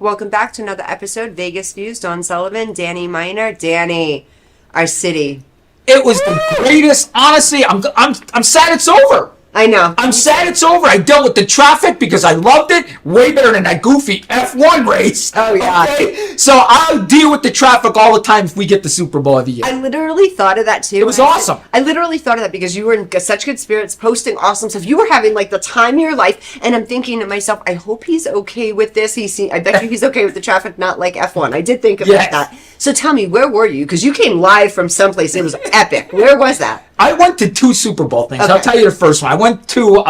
Welcome back to another episode, Vegas Views. Dawn Sullivan, Danny Miner. Danny, our city. It was the greatest. Honestly, I'm sad it's over. I know. I'm sad it's over. I dealt with the traffic because I loved it. Way better than that goofy F1 race. Oh, yeah. Okay? So I'll deal with the traffic all the time if we get the Super Bowl every year. I literally thought of that, too. It was awesome. I literally thought of that because you were in such good spirits, posting awesome stuff. You were having, like, the time of your life. And I'm thinking to myself, I hope he's okay with this. I bet you he's okay with the traffic, not like F1. I did think about that. So tell me, where were you? Because you came live from someplace. It was epic. Where was that? I went to 2 Super Bowl things. Okay. I'll tell you the first one. I went to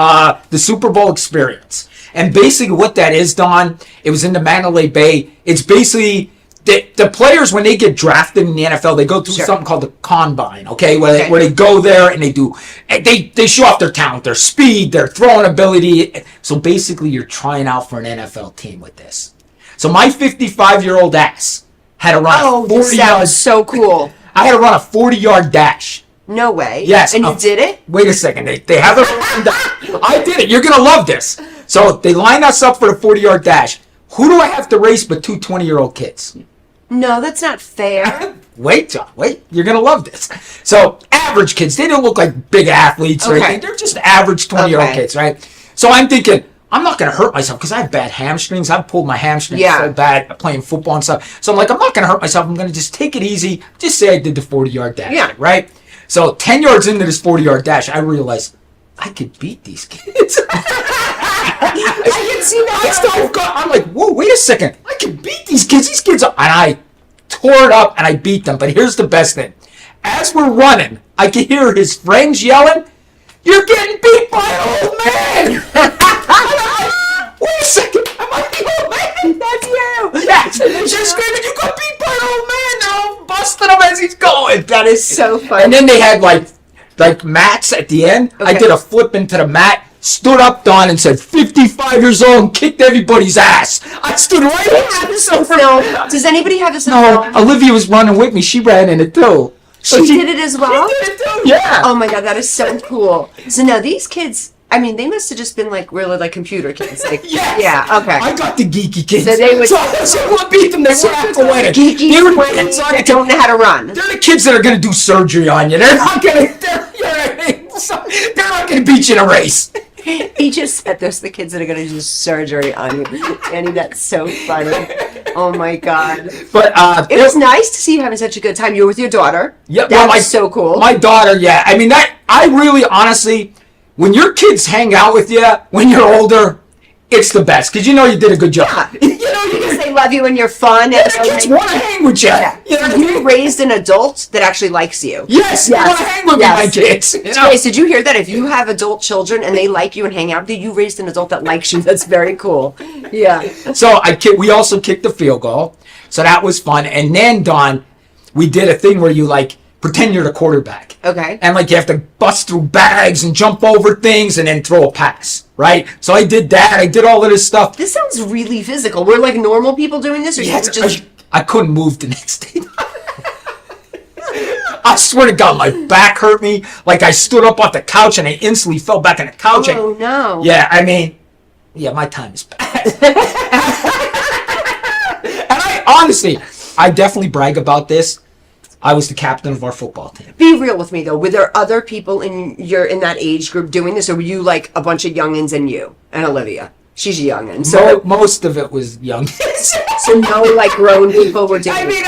the Super Bowl Experience. And basically what that is, Don, it was in the Mandalay Bay. It's basically the players, when they get drafted in the NFL, they go through something called the combine, okay? Where they go there and they show off their talent, their speed, their throwing ability. So basically you're trying out for an NFL team with this. So my 55-year-old ass had to run a 40 yard. So cool. I had to run a 40-yard dash. No way. Yes. And you did it? Wait a second. They have it. I did it. You're going to love this. So they line us up for the 40-yard dash. Who do I have to race but 2 20-year-old kids? No, that's not fair. Wait, John. Wait. You're going to love this. So average kids. They don't look like big athletes or anything. They're just average 20-year-old kids, right? So I'm thinking, I'm not going to hurt myself because I have bad hamstrings. I've pulled my hamstrings so bad playing football and stuff. So I'm like, I'm not going to hurt myself. I'm going to just take it easy. Just say I did the 40-yard dash, right? So 10 yards into this 40-yard dash, I realized I could beat these kids. I can see that. I'm like, whoa, wait a second. I can beat these kids. These kids are... And I tore it up and I beat them. But here's the best thing. As we're running, I can hear his friends yelling, "You're getting beat by an old man!" Wait a second. Am I the old man? That's you. Yes. And she's screaming, "You got beat by an old man!" And I'm busting him as he's going. That is so funny. And then they had like mats at the end. I did a flip into the mat, stood up, Don, and said, 55 years old, and kicked everybody's ass. I stood right there. Does anybody have this? No, Olivia was running with me. She ran in it too. She did it as well? She did it too, yeah. Oh my God, that is so cool. So now these kids, I mean, they must have just been like really like computer kids. Like, yes. Yeah, okay. I got the geeky kids. So they would. So I beat them. They were athletic. Geeky they were kids that don't know how to run. They're the kids that are going to do surgery on you. They're not going to. They're not going to beat you in a race. He just said those are the kids that are going to do surgery on you. Annie, that's so funny. Oh my God. But it was nice to see you having such a good time. You were with your daughter. Yeah, that was so cool. My daughter, yeah. I mean, I really, honestly, when your kids hang out with you when you're older, it's the best because you know you did a good job. Yeah. You know, because they love you and you're fun. And the kids want to hang with you. Yeah. You know what I You mean? raised an adult that actually likes you. Yes, they want to hang with me, my kids. You know? Did you hear that? If you have adult children and they like you and hang out with you, you raised an adult that likes you. That's very cool. Yeah. So we also kicked the field goal. So that was fun. And then, Don, we did a thing where you pretend you're the quarterback. Okay. And you have to bust through bags and jump over things and then throw a pass, right? So I did that. I did all of this stuff. This sounds really physical. We're like normal people doing this, or Yes, just I couldn't move the next day. I swear to God, my back hurt me. Like I stood up off the couch and I instantly fell back on the couch. Oh no. Yeah, I mean, my time is bad. And honestly, I definitely brag about this. I was the captain of our football team. Be real with me though. Were there other people in that age group doing this, or were you like a bunch of youngins and you and Olivia? She's a youngin, so most of it was young. So no like grown people were doing. I mean,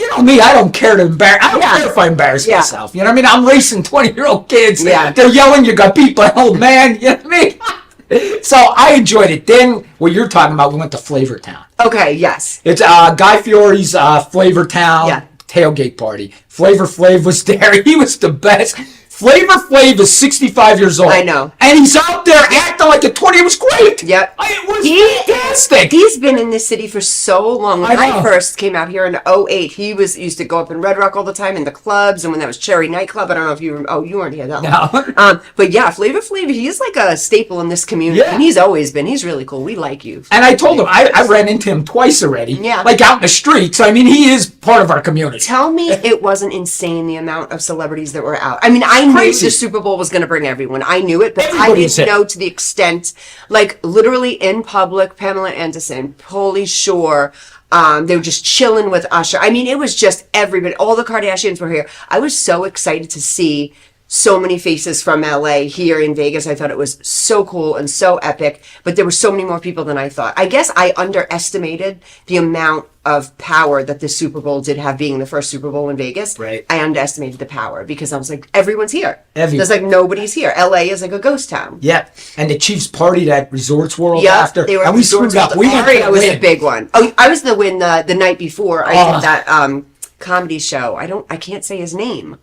you know me. I don't care to embarrass. I don't care if I embarrass myself. You know what I mean? I'm racing 20-year-old kids. Yeah. They're yelling, "You got beat by an old man." You know what I mean? So I enjoyed it. Then what you're talking about, we went to Flavortown. Okay. Yes. It's Guy Fieri's Flavortown tailgate party. Flavor Flav was there. He was the best. Flavor Flav is 65 years old. I know. And he's out there acting like a 20. It was great. Yep. It was fantastic. He's been in this city for so long. When I I first came out here in 2008, he used to go up in Red Rock all the time in the clubs, and when that was Cherry Nightclub, I don't know if you remember. Oh, you weren't here that long. No. But yeah, Flavor Flav, he's like a staple in this community. Yeah. And he's always been. He's really cool. We like you. And I told him, I ran into him twice already. Yeah. Like out in the streets. I mean, he is part of our community. Tell me it wasn't insane the amount of celebrities that were out. I mean, I knew crazy. the Super Bowl was going to bring everyone. I knew it, but Everybody I was didn't there. know to the extent, like literally in public, Pamela Anderson, Pauly Shore, they were just chilling with Usher. I mean, it was just everybody. All the Kardashians were here. I was so excited to see so many faces from LA here in Vegas. I thought it was so cool and so epic, but there were so many more people than I thought. I guess I underestimated the amount of power that the Super Bowl did have, being the first Super Bowl in Vegas. Right. I underestimated the power because I was like, everyone's here. Everyone. There's like nobody's here. LA is like a ghost town. Yeah, and the Chiefs partied at Resorts World Yeah, after, they were and we screwed up. We went Ari, to I was win. the big one. Oh, I was the win the night before. I did that comedy show. I can't say his name.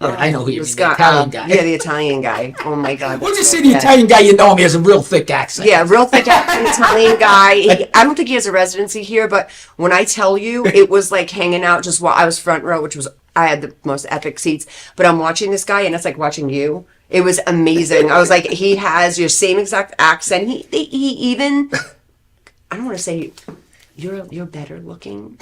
Yeah, I know who you mean, the Scott, Italian guy. Yeah, the Italian guy. Oh my God. We'll that's just so say the bad. Italian guy, you know him, he has a real thick accent. Yeah, real thick accent Italian guy. I don't think he has a residency here, but when I tell you, it was like hanging out just while I was front row, which was, I had the most epic seats, but I'm watching this guy and it's like watching you. It was amazing. I was like, he has your same exact accent. He even, I don't want to say you're better looking.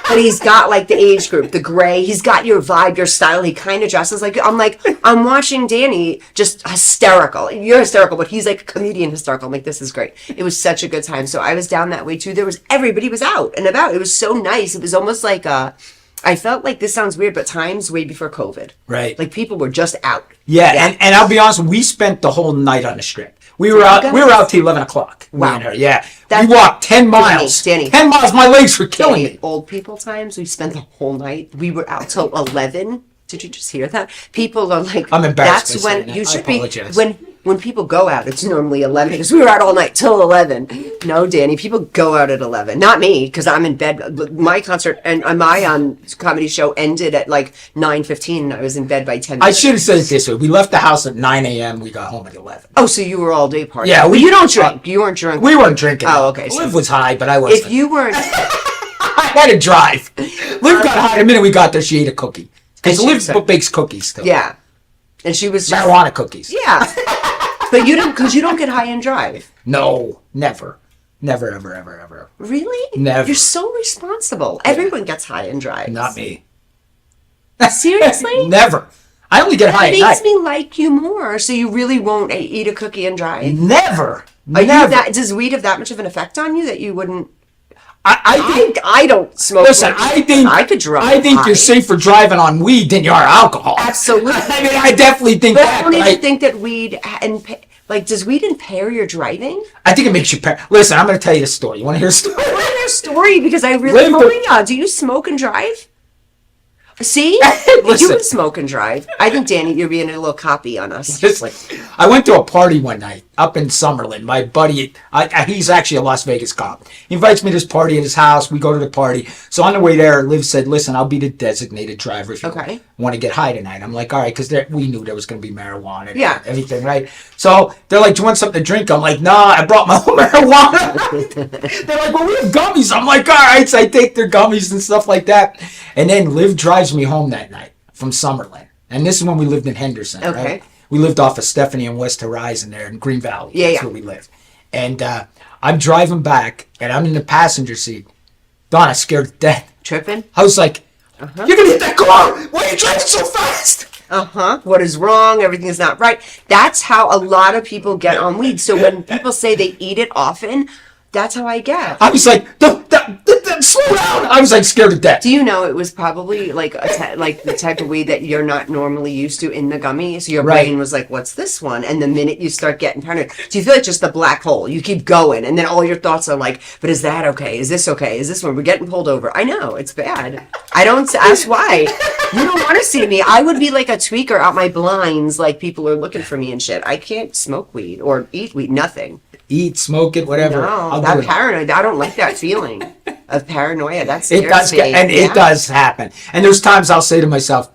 But he's got like the age group, the gray. He's got your vibe, your style. He kind of dresses like, I'm watching Danny just hysterical. You're hysterical, but he's like a comedian hysterical. I'm like, this is great. It was such a good time. So I was down that way too. Everybody was out and about. It was so nice. It was almost like I felt like, this sounds weird, but times way before COVID. Right. Like people were just out. Yeah, and I'll be honest, we spent the whole night on the strip. We were out till 11 o'clock. Wow. Me and her, yeah. That's- we walked 10 miles. Danny. 10 miles, my legs were killing Danny, me. old people times, we spent the whole night. We were out till 11. Did you just hear that? People are like, I'm embarrassed that's by when saying you that. I should be, apologize. when people go out, it's normally 11 because we were out all night till 11. No, Danny, people go out at 11. Not me, because I'm in bed. My concert and my comedy show ended at like 9:15 and I was in bed by 10. I should have said it this way. We left the house at 9 a.m. We got home at 11. Oh, so you were all day partying. Yeah, but you don't drink. You weren't drunk. We weren't drinking. Oh, okay. Liv was high, but I wasn't. If you weren't, I had to drive. Liv got high. The minute we got there, she ate a cookie. Because Liv bakes cookies still. yeah. And she was just, Marijuana cookies. yeah. But you don't, because you don't get high and drive. No, never. Never, ever, ever, ever. Really? Never. You're so responsible. Everyone gets high and drives. Not me. Seriously? Never. I only get high It at makes night. me like you more, so you really won't eat a cookie and drive. Never. Are you Never. that? Does weed have that much of an effect on you that you wouldn't? I think. I don't smoke. Listen, weed. I think I could drive. I think high. you're safer driving on weed than you are alcohol. Absolutely. I mean, I definitely think But that. I don't but even think that weed does weed impair your driving? I think it makes you. Listen, I'm going to tell you a story. You want to hear a story? I want to hear a story because I really. Live Oh yeah. Do you smoke and drive? See, you Listen. can smoke and drive. I think Danny, you're being a little copy on us. Listen, I went to a party one night up in Summerlin. My buddy, he's actually a Las Vegas cop. He invites me to this party at his house. We go to the party. So on the way there, Liv said, "Listen, I'll be the designated driver if you Okay. want to get high tonight." I'm like, "All right," because we knew there was going to be marijuana and Yeah. everything, right? So they're like, "Do you want something to drink?" I'm like, "Nah, I brought my own marijuana." They're like, "Well, we have gummies." I'm like, "All right." So I take their gummies and stuff like that. And then Liv drives me home that night from Summerlin. And this is when we lived in Henderson, Okay. right? We lived off of Stephanie and West Horizon there in Green Valley. Yeah, That's yeah. where we lived. And I'm driving back, and I'm in the passenger seat. Donna scared to death. Tripping? I was like, "You're going to hit that car! Why are you driving so fast?" What is wrong? Everything is not right. That's how a lot of people get on weed. So when people say they eat it often, that's how I get. I was like, slow down! I was like scared to death. Do you know it was probably like like the type of weed that you're not normally used to in the gummy? So your Right. brain was like, "What's this one?" And the minute you start getting paranoid, do you feel like just the black hole? You keep going, and then all your thoughts are like, "But is that okay? Is this okay? Is this one? We're getting pulled over." I know it's bad. I don't ask why. You don't want to see me. I would be like a tweaker out my blinds, like people are looking for me and shit. I can't smoke weed or eat weed. Nothing. Eat, smoke it, whatever. No, I'll that do it. paranoid. I don't like that feeling of paranoia. That scares It does, me. and Yeah. it does happen. And there's times I'll say to myself,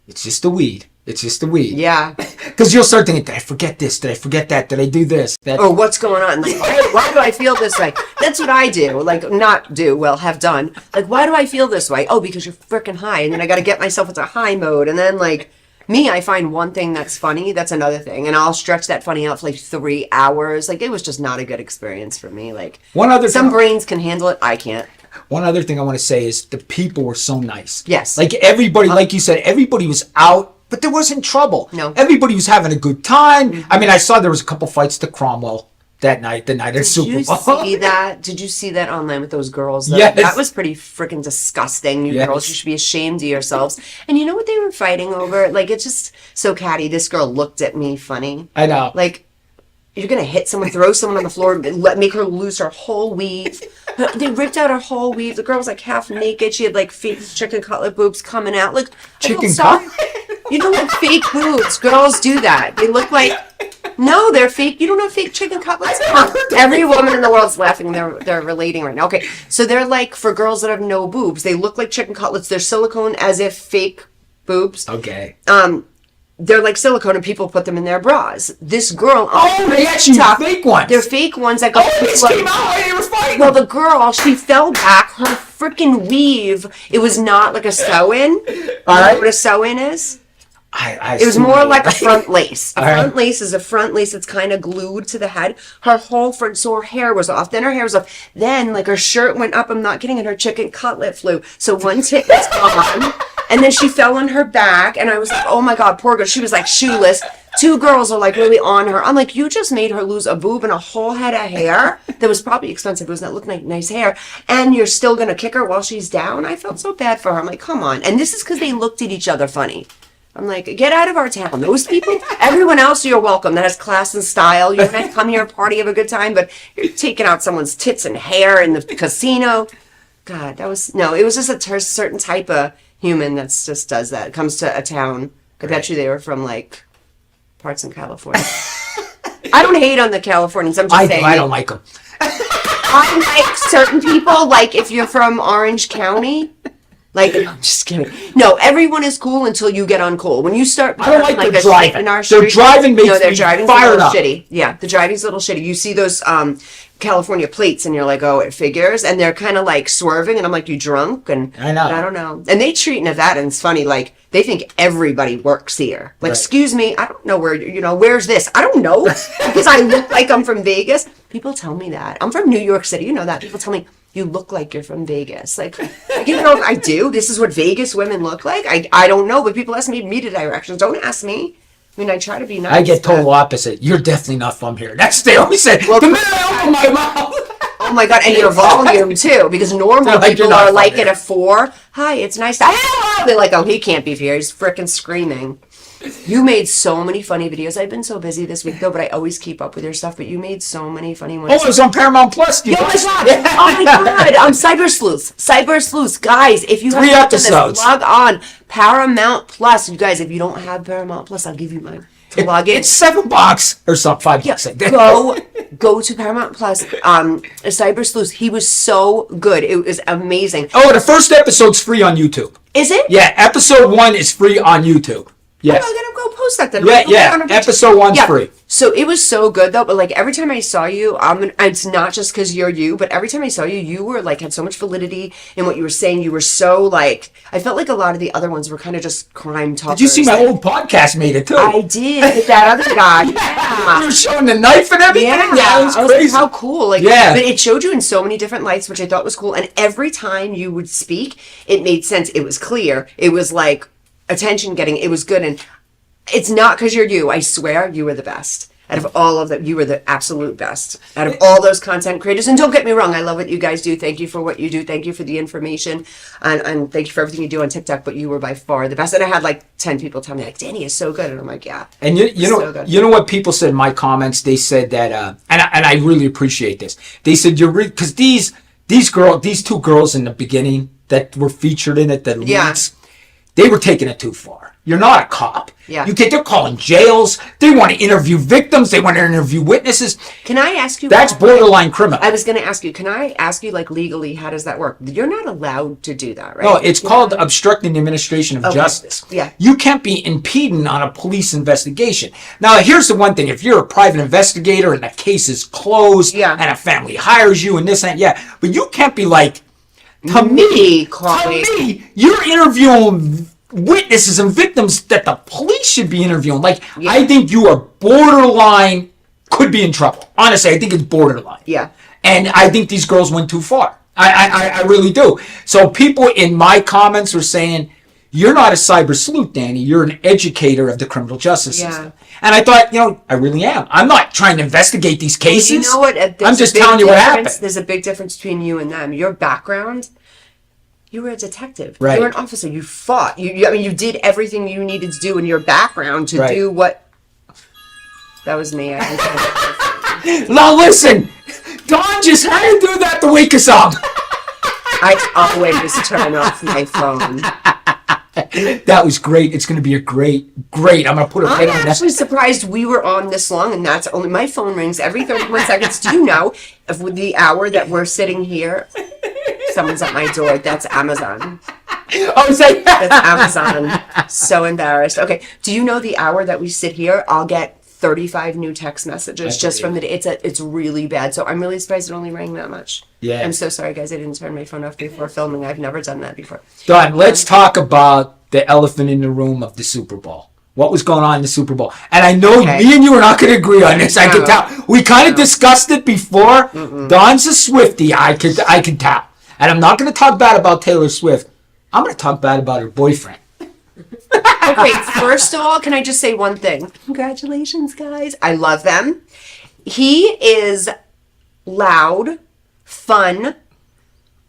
"It's just the weed. It's just the weed." Yeah. Because you'll start thinking, "Did I forget this? Did I forget that? Did I do this?" That. Or what's going on? Like, why do I feel this way? That's what I do. Like, not do, well, have done. Like, why do I feel this way? Oh, because you're freaking high. And then I got to get myself into high mode. And then, like, me, I find one thing that's funny, that's another thing. And I'll stretch that funny out for like 3 hours. Like, it was just not a good experience for me. Like, One other some thing- brains can handle it. I can't. One other thing I want to say is the people were so nice. Yes. Like everybody, like you said, everybody was out but there wasn't trouble. No. Everybody was having a good time. I mean, I saw there was a couple fights to Cromwell that night, the night of Super Bowl. Did you see that? Did you see that online with those girls? Yes. That was pretty freaking disgusting. You Yes. girls, you should be ashamed of yourselves. And you know what they were fighting over? Like, it's just so catty. This girl looked at me funny. I know. Like, you're going to hit someone, throw someone on the floor, make her lose her whole weave. They ripped out her whole weave. The girl was like half naked. She had like fake chicken cutlet boobs coming out. Like, Chicken cutlet? You know what? Fake boobs. Girls do that. They look like, no, they're fake. You don't know fake chicken cutlets? Every woman in the world's laughing. They're relating right now. Okay, so they're like, for girls that have no boobs, they look like chicken cutlets. They're silicone as if fake boobs. Okay. They're like silicone and people put them in their bras. This girl. They actually fake ones. They're fake ones that go. This came out while they were fighting. Well, the girl, she fell back. Her freaking weave. It was not like a sew-in. All right. You know what a sew-in is? It was more like a front lace. A front lace is a front lace that's kind of glued to the head. Her whole front, so her hair was off. Then her hair was off. Then, like, her shirt went up. I'm not kidding. And her chicken cutlet flew. So one tit was gone. And then she fell on her back. And I was like, oh my God, poor girl. She was like shoeless. Two girls are like really on her. I'm like, you just made her lose a boob and a whole head of hair that was probably expensive. It was not looking like nice hair. And you're still going to kick her while she's down? I felt so bad for her. I'm like, come on. And this is because they looked at each other funny. I'm like, get out of our town. Those people, everyone else, you're welcome. That has class and style. You're going to come here, party, have a good time, but you're taking out someone's tits and hair in the casino. God, it was just a certain type of human that just does that. It comes to a town. I bet you they were from, like, parts in California. I don't hate on the Californians. I'm just saying. I don't like them. I like certain people, like if you're from Orange County. Like, I'm just kidding. No, everyone is cool until you get uncool. When you start, I don't like their driving. driving. In our Their street, driving makes their me driving's fired a little up. shitty. Yeah, the driving's a little shitty. You see those California plates, and you're like, oh, it figures. And they're kind of like swerving, and I'm like, you drunk? And I know. I don't know. And they treat Nevada, and it's funny. Like, they think everybody works here. Like, Right. excuse me, I don't know where. Where's this? I don't know because I look like I'm from Vegas. People tell me that I'm from New York City. You know that. People tell me, you look like you're from Vegas. Like, you know, I do. This is what Vegas women look like. I don't know, but people ask me to directions. Don't ask me. I mean, I try to be nice. I get total opposite. You're definitely not from here. That's they always say. Well, the minute I open my mouth. Oh my God, and your volume too, because normal Like you're people not are like from at a 4. Hi, it's nice to. Hello! They're like, oh, he can't be here. He's freaking screaming. You made so many funny videos. I've been so busy this week though, but I always keep up with your stuff. But you made so many funny ones. Oh, it was on Paramount Plus. Oh my God! Oh my God! Cyber Sleuths, guys! If you 3 have episodes. This, log on Paramount Plus. You guys, if you don't have Paramount Plus, I'll give you mine. To log in. It's $7 or something. $5. Go to Paramount Plus. Cyber Sleuths. He was so good. It was amazing. Oh, the first episode's free on YouTube. Is it? Yeah, episode 1 is free on YouTube. Yes. Oh, I'm gonna go post that then. Yeah. Episode 1's free. So it was so good though, but like every time I saw you, it's not just because you're you, but every time I saw you, you were like had so much validity in what you were saying. You were so like, I felt like a lot of the other ones were kind of just crime talkers. Did you see my old podcast made it too? I did with that other guy. Yeah. You were showing the knife and everything. Yeah, It was I was crazy. like, how cool! Like, Yeah. but it showed you in so many different lights, which I thought was cool. And every time you would speak, it made sense. It was clear. It was like attention getting. It was good, and it's not because you're you. I swear, you were the best. Out of all of them, you were the absolute best. Out of all those content creators, and don't get me wrong, I love what you guys do. Thank you for what you do. Thank you for the information, and thank you for everything you do on TikTok. But you were by far the best. And I had like 10 people tell me like, "Danny is so good," and I'm like, "Yeah." And you know, so good. you know what people said in my comments? They said that, and I really appreciate this. They said you're because these two girls in the beginning that were featured in it, the leads, they were taking it too far. You're not a cop. Yeah. They're calling jails. They want to interview victims. They want to interview witnesses. Can I ask you? That's borderline criminal. I was going to ask you. Can I ask you, like, legally, how does that work? You're not allowed to do that, right? No, it's called obstructing the administration of justice. Yeah. You can't be impeding on a police investigation. Now, here's the one thing. If you're a private investigator and the case is closed and a family hires you and this and but you can't be like, to me, you're interviewing witnesses and victims that the police should be interviewing. Like, I think you are borderline, could be in trouble. Honestly, I think it's borderline. Yeah. And I think these girls went too far. I really do. So people in my comments were saying, you're not a cyber sleuth, Danny. You're an educator of the criminal justice Yeah. system. And I thought, I really am. I'm not trying to investigate these cases. You know what? I'm just telling you what happened. There's a big difference between you and them. Your background, you were a detective. Right. You were an officer. You fought. You did everything you needed to do in your background to do what. That was me. Now listen, Dawn just had to do that to wake us up. I always turn off my phone. That was great. It's going to be a great. I'm going to put a I'm pin on that. actually surprised we were on this long, and that's only my phone rings every 31 seconds. Do you know if with the hour that we're sitting here, someone's at my door? That's Amazon. Oh, say That's Amazon. So embarrassed. Okay. Do you know the hour that we sit here? I'll get 35 new text messages just from the day. It's really bad. So I'm really surprised it only rang that much. Yeah. I'm so sorry, guys. I didn't turn my phone off before filming. I've never done that before. Dawn, let's talk about the elephant in the room of the Super Bowl. What was going on in the Super Bowl? And I know me and you are not going to agree on this. I can tell. We kind of discussed it before. Dawn's a Swifty. I can tell. And I'm not going to talk bad about Taylor Swift. I'm going to talk bad about her boyfriend. Okay, first of all, can I just say one thing? Congratulations, guys. I love them. He is loud, fun,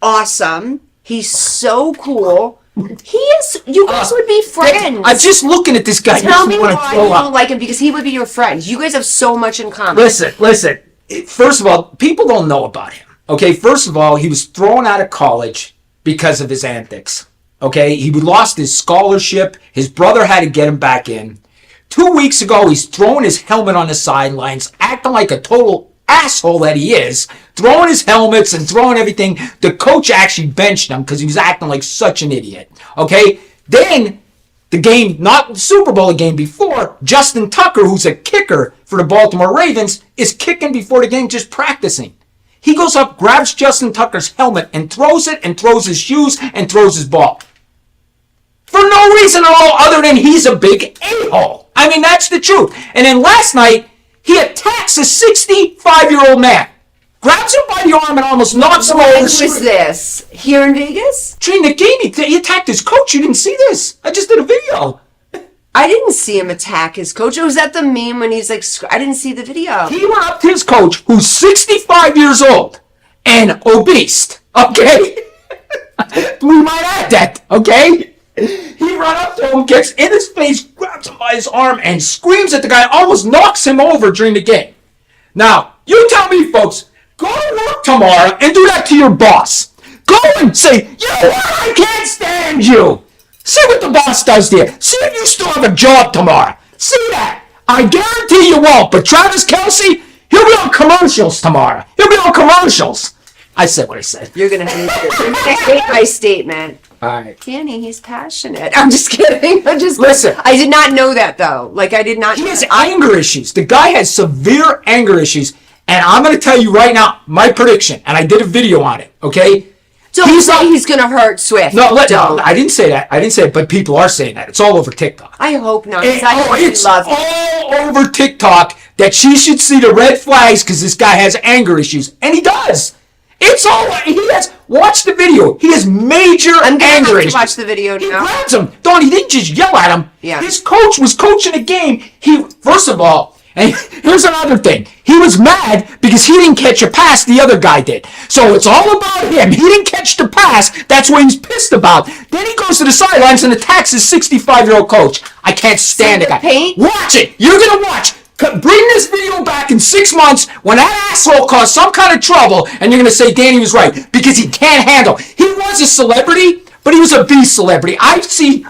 awesome. He's so cool. You guys would be friends. I'm just looking at this guy. Tell me why you don't like him, because he would be your friend. You guys have so much in common. Listen. First of all, people don't know about him. Okay, first of all, he was thrown out of college because of his antics. Okay, he lost his scholarship. His brother had to get him back in. 2 weeks ago, he's throwing his helmet on the sidelines, acting like a total asshole that he is, throwing his helmets and throwing everything. The coach actually benched him because he was acting like such an idiot. Okay, then the game, not the Super Bowl, the game before, Justin Tucker, who's a kicker for the Baltimore Ravens, is kicking before the game, just practicing. He goes up, grabs Justin Tucker's helmet and throws it, and throws his shoes and throws his ball. For no reason at all other than he's a big a-hole. I mean, that's the truth. And then last night, he attacks a 65-year-old man. Grabs him by the arm and almost knocks him over. When was this? Here in Vegas? During the game, he attacked his coach. You didn't see this. I just did a video. I didn't see him attack his coach. Was that the meme when he's like, I didn't see the video. He went up to his coach, who's 65 years old and obese. Okay? We might add that. Okay? He ran up to him, gets in his face, grabs him by his arm, and screams at the guy, almost knocks him over during the game. Now, you tell me, folks, go to work tomorrow and do that to your boss. Go and say, you know what, I can't stand you. See what the boss does to you. See if you still have a job tomorrow. See that. I guarantee you won't. But Travis Kelce, he'll be on commercials tomorrow. He'll be on commercials. I said what I said. You're going to hate my statement. All right. Danny, he's passionate. I'm just kidding. Listen. I did not know that, though. Like, I did not. He has anger issues. The guy has severe anger issues. And I'm going to tell you right now, my prediction, and I did a video on it, okay? Don't say he's going to hurt Swift. No, I didn't say that. I didn't say it, but people are saying that. It's all over TikTok. I hope not. It's all over TikTok that she should see the red flags because this guy has anger issues. And he does. It's all, he has, watch the video. He has major anger issues. Watch the video now. He grabs him. Don, he didn't just yell at him. Yeah. His coach was coaching a game. First of all, and here's another thing. He was mad because he didn't catch a pass the other guy did. So it's all about him. He didn't catch the pass. That's what he's pissed about. Then he goes to the sidelines and attacks his 65-year-old coach. I can't stand the guy. Watch it. You're going to watch. Bring this video back in 6 months when that asshole caused some kind of trouble and you're going to say Danny was right because he can't handle. He was a celebrity, but he was a B celebrity. I see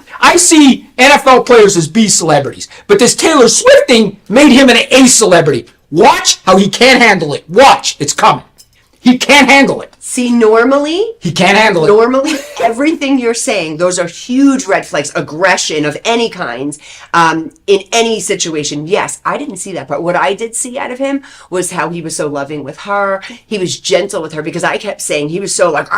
NFL players as B celebrities, but this Taylor Swift thing made him an A celebrity. Watch how he can't handle it. Watch. It's coming. He can't handle it. See, normally... He can't handle it. Normally, everything you're saying, those are huge red flags. Aggression of any kind, in any situation. Yes, I didn't see that part. What I did see out of him was how he was so loving with her. He was gentle with her because I kept saying he was so like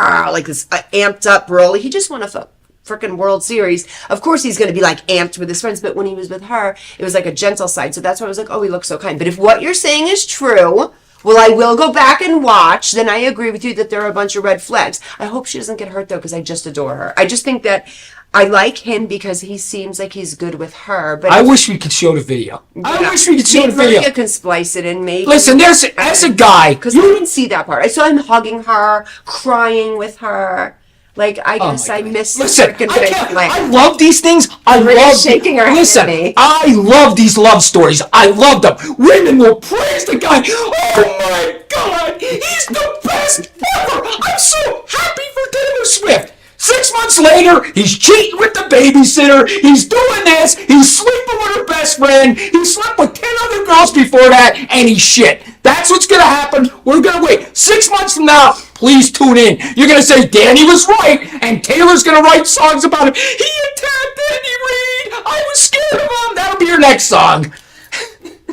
this amped up Broly. He just won a freaking World Series. Of course he's going to be like amped with his friends, but when he was with her, it was like a gentle side. So that's why I was like, oh, he looks so kind. But if what you're saying is true... Well, I will go back and watch. Then I agree with you that there are a bunch of red flags. I hope she doesn't get hurt, though, because I just adore her. I just think that I like him because he seems like he's good with her. But I wish we could show the video. I wish we could show the video. Maybe you can splice it in. Maybe. Listen, as a guy, because I didn't see that part. I saw him hugging her, crying with her. Like, I guess I missed. Listen, I love these things. I love shaking her Listen, head at me. I love these love stories. I love them. Women will praise the guy. Oh my God, he's the best ever. I'm so happy for Taylor Swift. 6 months later, he's cheating with the babysitter. He's doing this. He's sleeping with her best friend. He slept with 10 other girls before that, and he's shit. That's what's going to happen. We're going to wait. 6 months from now, please tune in. You're going to say Danny was right, and Taylor's going to write songs about him. He attacked Andy Reid. I was scared of him. That'll be your next song.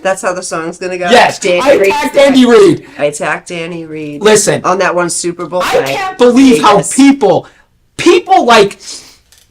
That's how the song's going to go? Yes, I attacked Andy Reid. I attacked Andy Reid. Listen. On that one Super Bowl I can't believe how people are weak.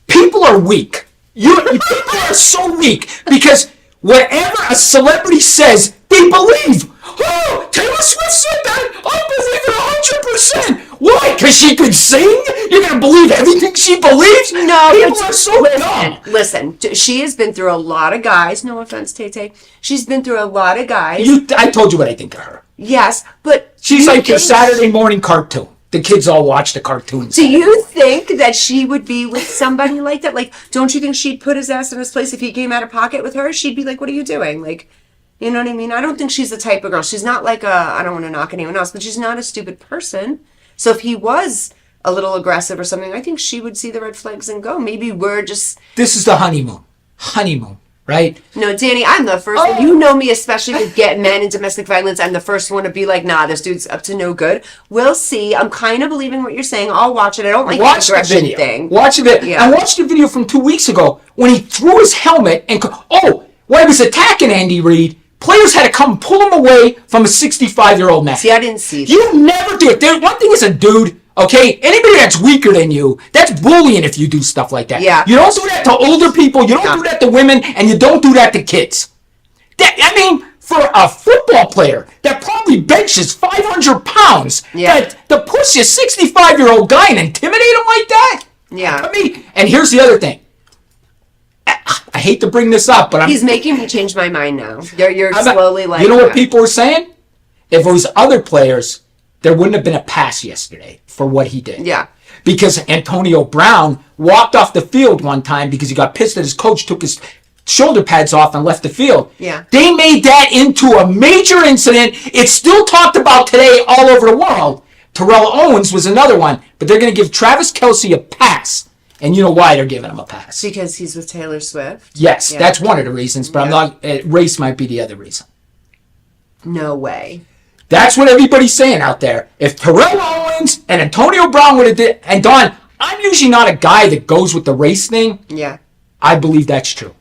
People are so weak because whatever a celebrity says, they believe. Oh, Taylor Swift said that. I believe it 100%. Why? Because she could sing? You're going to believe everything she believes? No, people are so dumb. Listen, she has been through a lot of guys. No offense, Tay-Tay. She's been through a lot of guys. I told you what I think of her. Yes, but she's like your Saturday morning cartoon. The kids all watch the cartoons. Do you think that she would be with somebody like that? Like, don't you think she'd put his ass in his place if he came out of pocket with her? She'd be like, what are you doing? Like, you know what I mean? I don't think she's the type of girl. She's not like I don't want to knock anyone else, but she's not a stupid person. So if he was a little aggressive or something, I think she would see the red flags and go. Maybe we're just... This is the honeymoon. Honeymoon. Right? No, Danny, I'm the first one. You know me, especially with getting men in domestic violence. I'm the first one to be like, nah, this dude's up to no good. We'll see. I'm kind of believing what you're saying. I'll watch it. I don't like the aggression thing. Watch it. Yeah. I watched the video from 2 weeks ago when he threw his helmet and... when he was attacking Andy Reid, players had to come pull him away from a 65-year-old man. See, I didn't see that. You never do it. One thing is a dude... Okay, anybody that's weaker than you, that's bullying if you do stuff like that. Yeah. You don't do that to older people, you don't do that to women, and you don't do that to kids. For a football player that probably benches 500 pounds, to push a 65-year-old guy and intimidate him like that? Yeah. And here's the other thing. I hate to bring this up, but he's making me change my mind now. You're slowly like... You know what people are saying? If it was other players... There wouldn't have been a pass yesterday for what he did. Yeah. Because Antonio Brown walked off the field one time because he got pissed that his coach took his shoulder pads off and left the field. Yeah. They made that into a major incident. It's still talked about today all over the world. Terrell Owens was another one. But they're going to give Travis Kelce a pass. And you know why they're giving him a pass? Because he's with Taylor Swift? Yes, that's one of the reasons. But I'm not. Race might be the other reason. No way. That's what everybody's saying out there. If Terrell Owens and Antonio Brown would have did, and Don, I'm usually not a guy that goes with the race thing. Yeah. I believe that's true.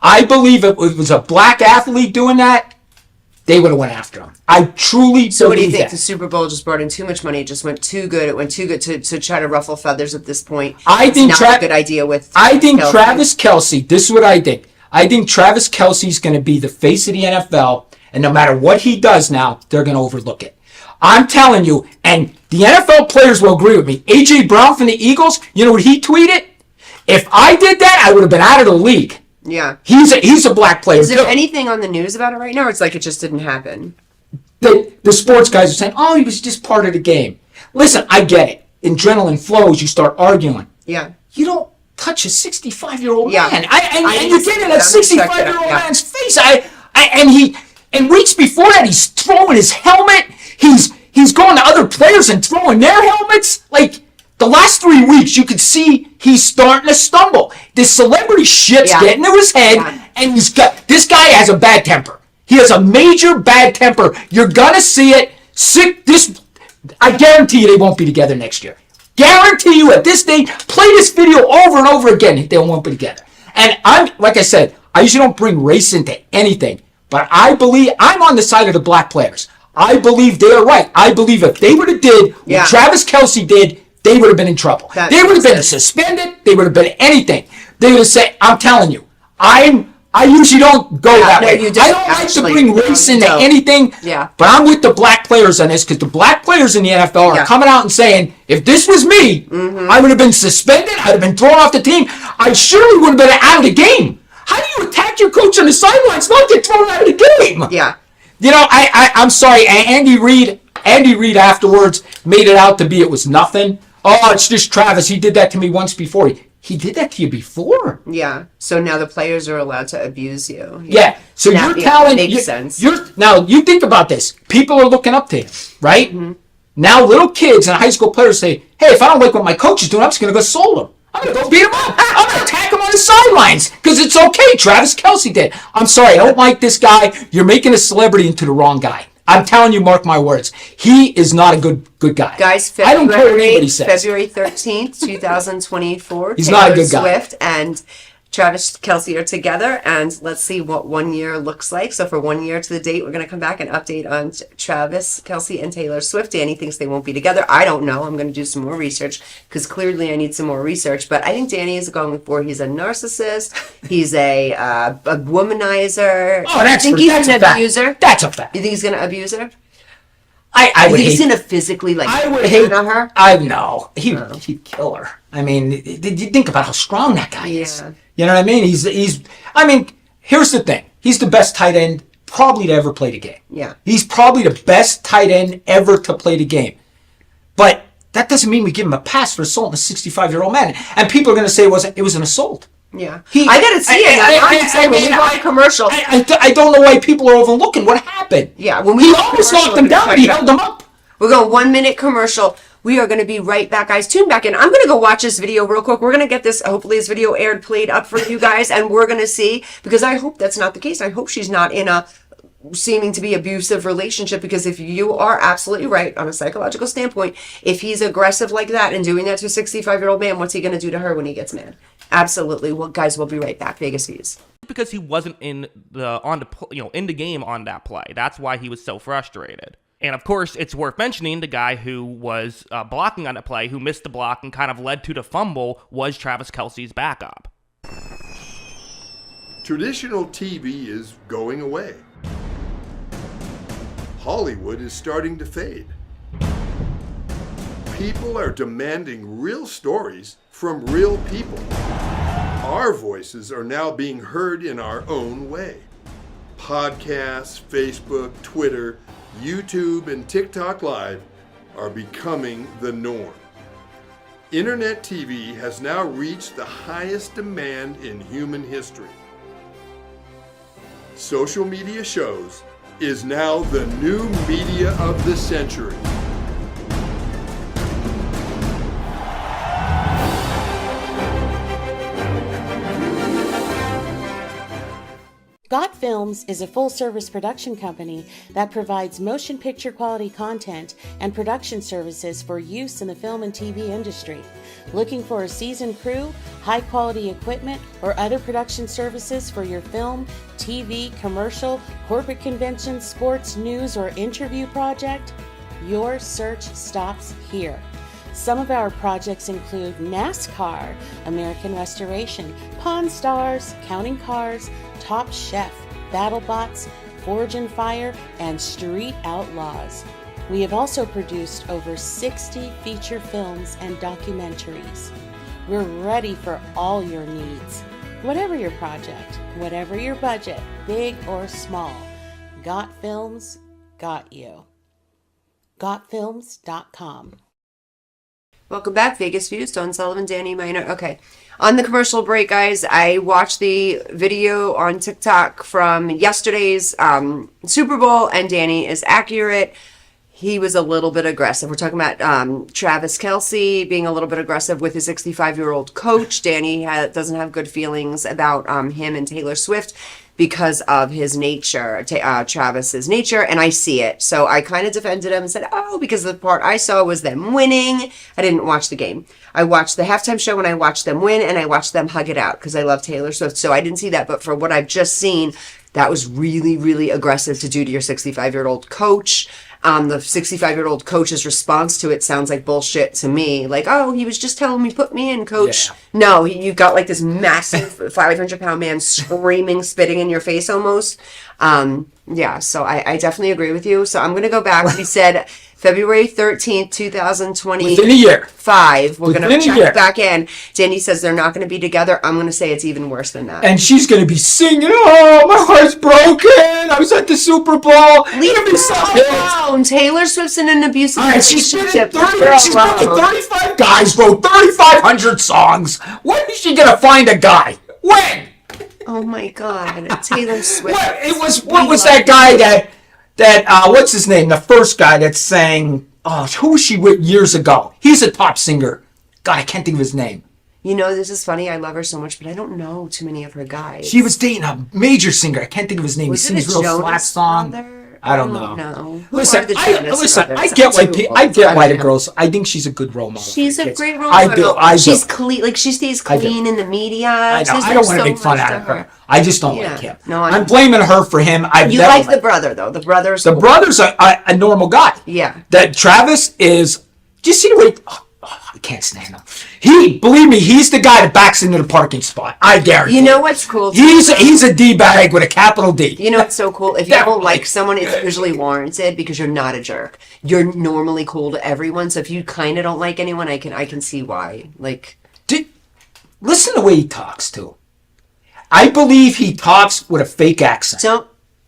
I believe if it was a black athlete doing that, they would have went after him. I truly believe that. So what do you think? The Super Bowl just brought in too much money. It just went too good. It went too good to try to ruffle feathers at this point. I think it's not a good idea with Kelce. Travis Kelce, this is what I think. I think Travis Kelce's going to be the face of the NFL. And no matter what he does now, they're going to overlook it. I'm telling you, and the NFL players will agree with me. A.J. Brown from the Eagles, you know what he tweeted? If I did that, I would have been out of the league. Yeah. He's a black player. Is there anything on the news about it right now, or it's like it just didn't happen? The sports guys are saying, he was just part of the game. Listen, I get it. Adrenaline flows, you start arguing. Yeah. You don't touch a 65-year-old man. And you get in a 65-year-old man's face. And weeks before that, he's throwing his helmet. He's going to other players and throwing their helmets. Like, the last 3 weeks, you could see he's starting to stumble. This celebrity shit's getting to his head, and this guy has a bad temper. He has a major bad temper. You're going to see it. I guarantee you they won't be together next year. Guarantee you at this date, play this video over and over again, they won't be together. And like I said, I usually don't bring race into anything. But I believe I'm on the side of the black players. I believe they are right. I believe if they would have did what Travis Kelce did, they would have been in trouble. They would have been suspended. They would have been anything. They would have said, I'm telling you, I I usually don't go that no, way. you I don't don't like to actually. bring race into No. anything. Yeah. But I'm with the black players on this because the black players in the NFL are coming out and saying, if this was me, I would have been suspended. I'd have been thrown off the team. I surely would have been out of the game. How do you attack your coach on the sidelines, not get thrown out of the game? Yeah. You know, I'm sorry. Andy Reid afterwards made it out to be it was nothing. Oh, it's just Travis. He did that to me once before. He did that to you before. Yeah. So now the players are allowed to abuse you. Yeah. So Now, you're telling makes sense. Now you think about this. People are looking up to him, right? Now little kids and high school players say, "Hey, if I don't like what my coach is doing, I'm just going to go solo him. I'm going to go beat him up. I'm going to attack him on the sidelines because it's okay." Travis Kelce did. I'm sorry, I don't like this guy. You're making a celebrity into the wrong guy. I'm telling you, mark my words. He is not a good guy. Guys, I don't care what anybody says. February 13th, 2024. He's Taylor not a good guy. Swift and Travis Kelce are together, and let's see what 1 year looks like. So for 1 year to the date, we're going to come back and update on Travis Kelce and Taylor Swift. Danny thinks they won't be together. I don't know. I'm going to do some more research because clearly I need some more research. But I think Danny is going for he's a narcissist. He's a womanizer. Oh, that's I think he's that's an a fact. abuser. That's a fact. You think he's going to abuse her? I would He's hate. going to physically I would hit hate on her. I know he'd kill her. I mean, did you think about how strong that guy is? Yeah. You know what I mean? He's. I mean, here's the thing. He's the best tight end probably to ever play the game. Yeah. He's probably the best tight end ever to play the game. But that doesn't mean we give him a pass for assaulting a 65-year-old man. And people are going to say it was an assault. Yeah, He- I gotta see it. I When we go on commercial. I don't know why people are overlooking what happened. Yeah, when we He go on almost commercial, knocked him down, but he check it held him up. We're going 1 minute commercial. We are going to be right back, guys. Tune back in. I'm going to go watch this video real quick. We're going to get this, hopefully this video played up for you guys, and we're going to see, because I hope that's not the case. I hope she's not in a seeming to be abusive relationship, because if you are absolutely right on a psychological standpoint, if he's aggressive like that and doing that to a 65-year-old man, what's he going to do to her when he gets mad? Absolutely. Well, guys, we'll be right back. Vegas Views. Because he wasn't in the game on that play. That's why he was so frustrated. And of course, it's worth mentioning the guy who was blocking on the play, who missed the block and kind of led to the fumble, was Travis Kelce's backup. Traditional TV is going away. Hollywood is starting to fade. People are demanding real stories from real people. Our voices are now being heard in our own way. Podcasts, Facebook, Twitter, YouTube, and TikTok Live are becoming the norm. Internet TV has now reached the highest demand in human history. Social media shows is now the new media of the century. Got Films is a full-service production company that provides motion picture quality content and production services for use in the film and TV industry. Looking for a seasoned crew, high-quality equipment, or other production services for your film, TV, commercial, corporate convention, sports, news, or interview project? Your search stops here. Some of our projects include NASCAR, American Restoration, Pawn Stars, Counting Cars, Top Chef, BattleBots, Forge and Fire, and Street Outlaws. We have also produced over 60 feature films and documentaries. We're ready for all your needs. Whatever your project, whatever your budget, big or small, Got Films got you. GotFilms.com. Welcome back, Vegas Views. Dawn Sullivan, Danny Miner. Okay, on the commercial break, guys, I watched the video on TikTok from yesterday's Super Bowl, and Danny is accurate. He was a little bit aggressive. We're talking about Travis Kelce being a little bit aggressive with his 65-year-old coach. Danny doesn't have good feelings about him and Taylor Swift. because of his nature, Travis's nature, and I see it. So I kind of defended him and said, oh, because the part I saw was them winning. I didn't watch the game. I watched the halftime show and I watched them win, and I watched them hug it out because I love Taylor Swift. So I didn't see that. But for what I've just seen, that was really, really aggressive to do to your 65-year-old coach. The 65-year-old coach's response to it sounds like bullshit to me. Like, oh, he was just telling me, put me in, coach. Yeah. No, you got like this massive 500-pound man screaming, spitting in your face almost. Yeah, so I definitely agree with you. So I'm going to go back. We said February 13th, 2020. Within a year. We're going to check back in. Danny says they're not going to be together. I'm going to say it's even worse than that. And she's going to be singing, oh, my heart's broken. I was at the Super Bowl. Leave me alone. Taylor Swift's in an abusive relationship. She's been with 35 guys, wrote 3,500 songs. When is she going to find a guy? When? Oh, my God. Taylor Swift. What was that guy that what's his name? The first guy that sang, who was she with years ago? He's a top singer. God, I can't think of his name. You know, this is funny. I love her so much, but I don't know too many of her guys. She was dating a major singer. I can't think of his name. Was he sings real flat song. Brother? I don't know. Listen, I get why the girls. I think she's a good role model. She's a great role model. I do. She's clean. Like, she stays clean in the media. I know. I don't want to make fun out of her. I just don't like him. No, I'm blaming her for him. You like the brother though. The brother's a normal guy. Yeah. That Travis is. Do you see the way? I can't stand him. Believe me, he's the guy that backs into the parking spot. I guarantee. You know what's cool? He's a D-bag with a capital D. You know what's so cool? If you don't like someone, it's usually warranted because you're not a jerk. You're normally cool to everyone. So if you kind of don't like anyone, I can see why. Like, listen to the way he talks too. I believe he talks with a fake accent.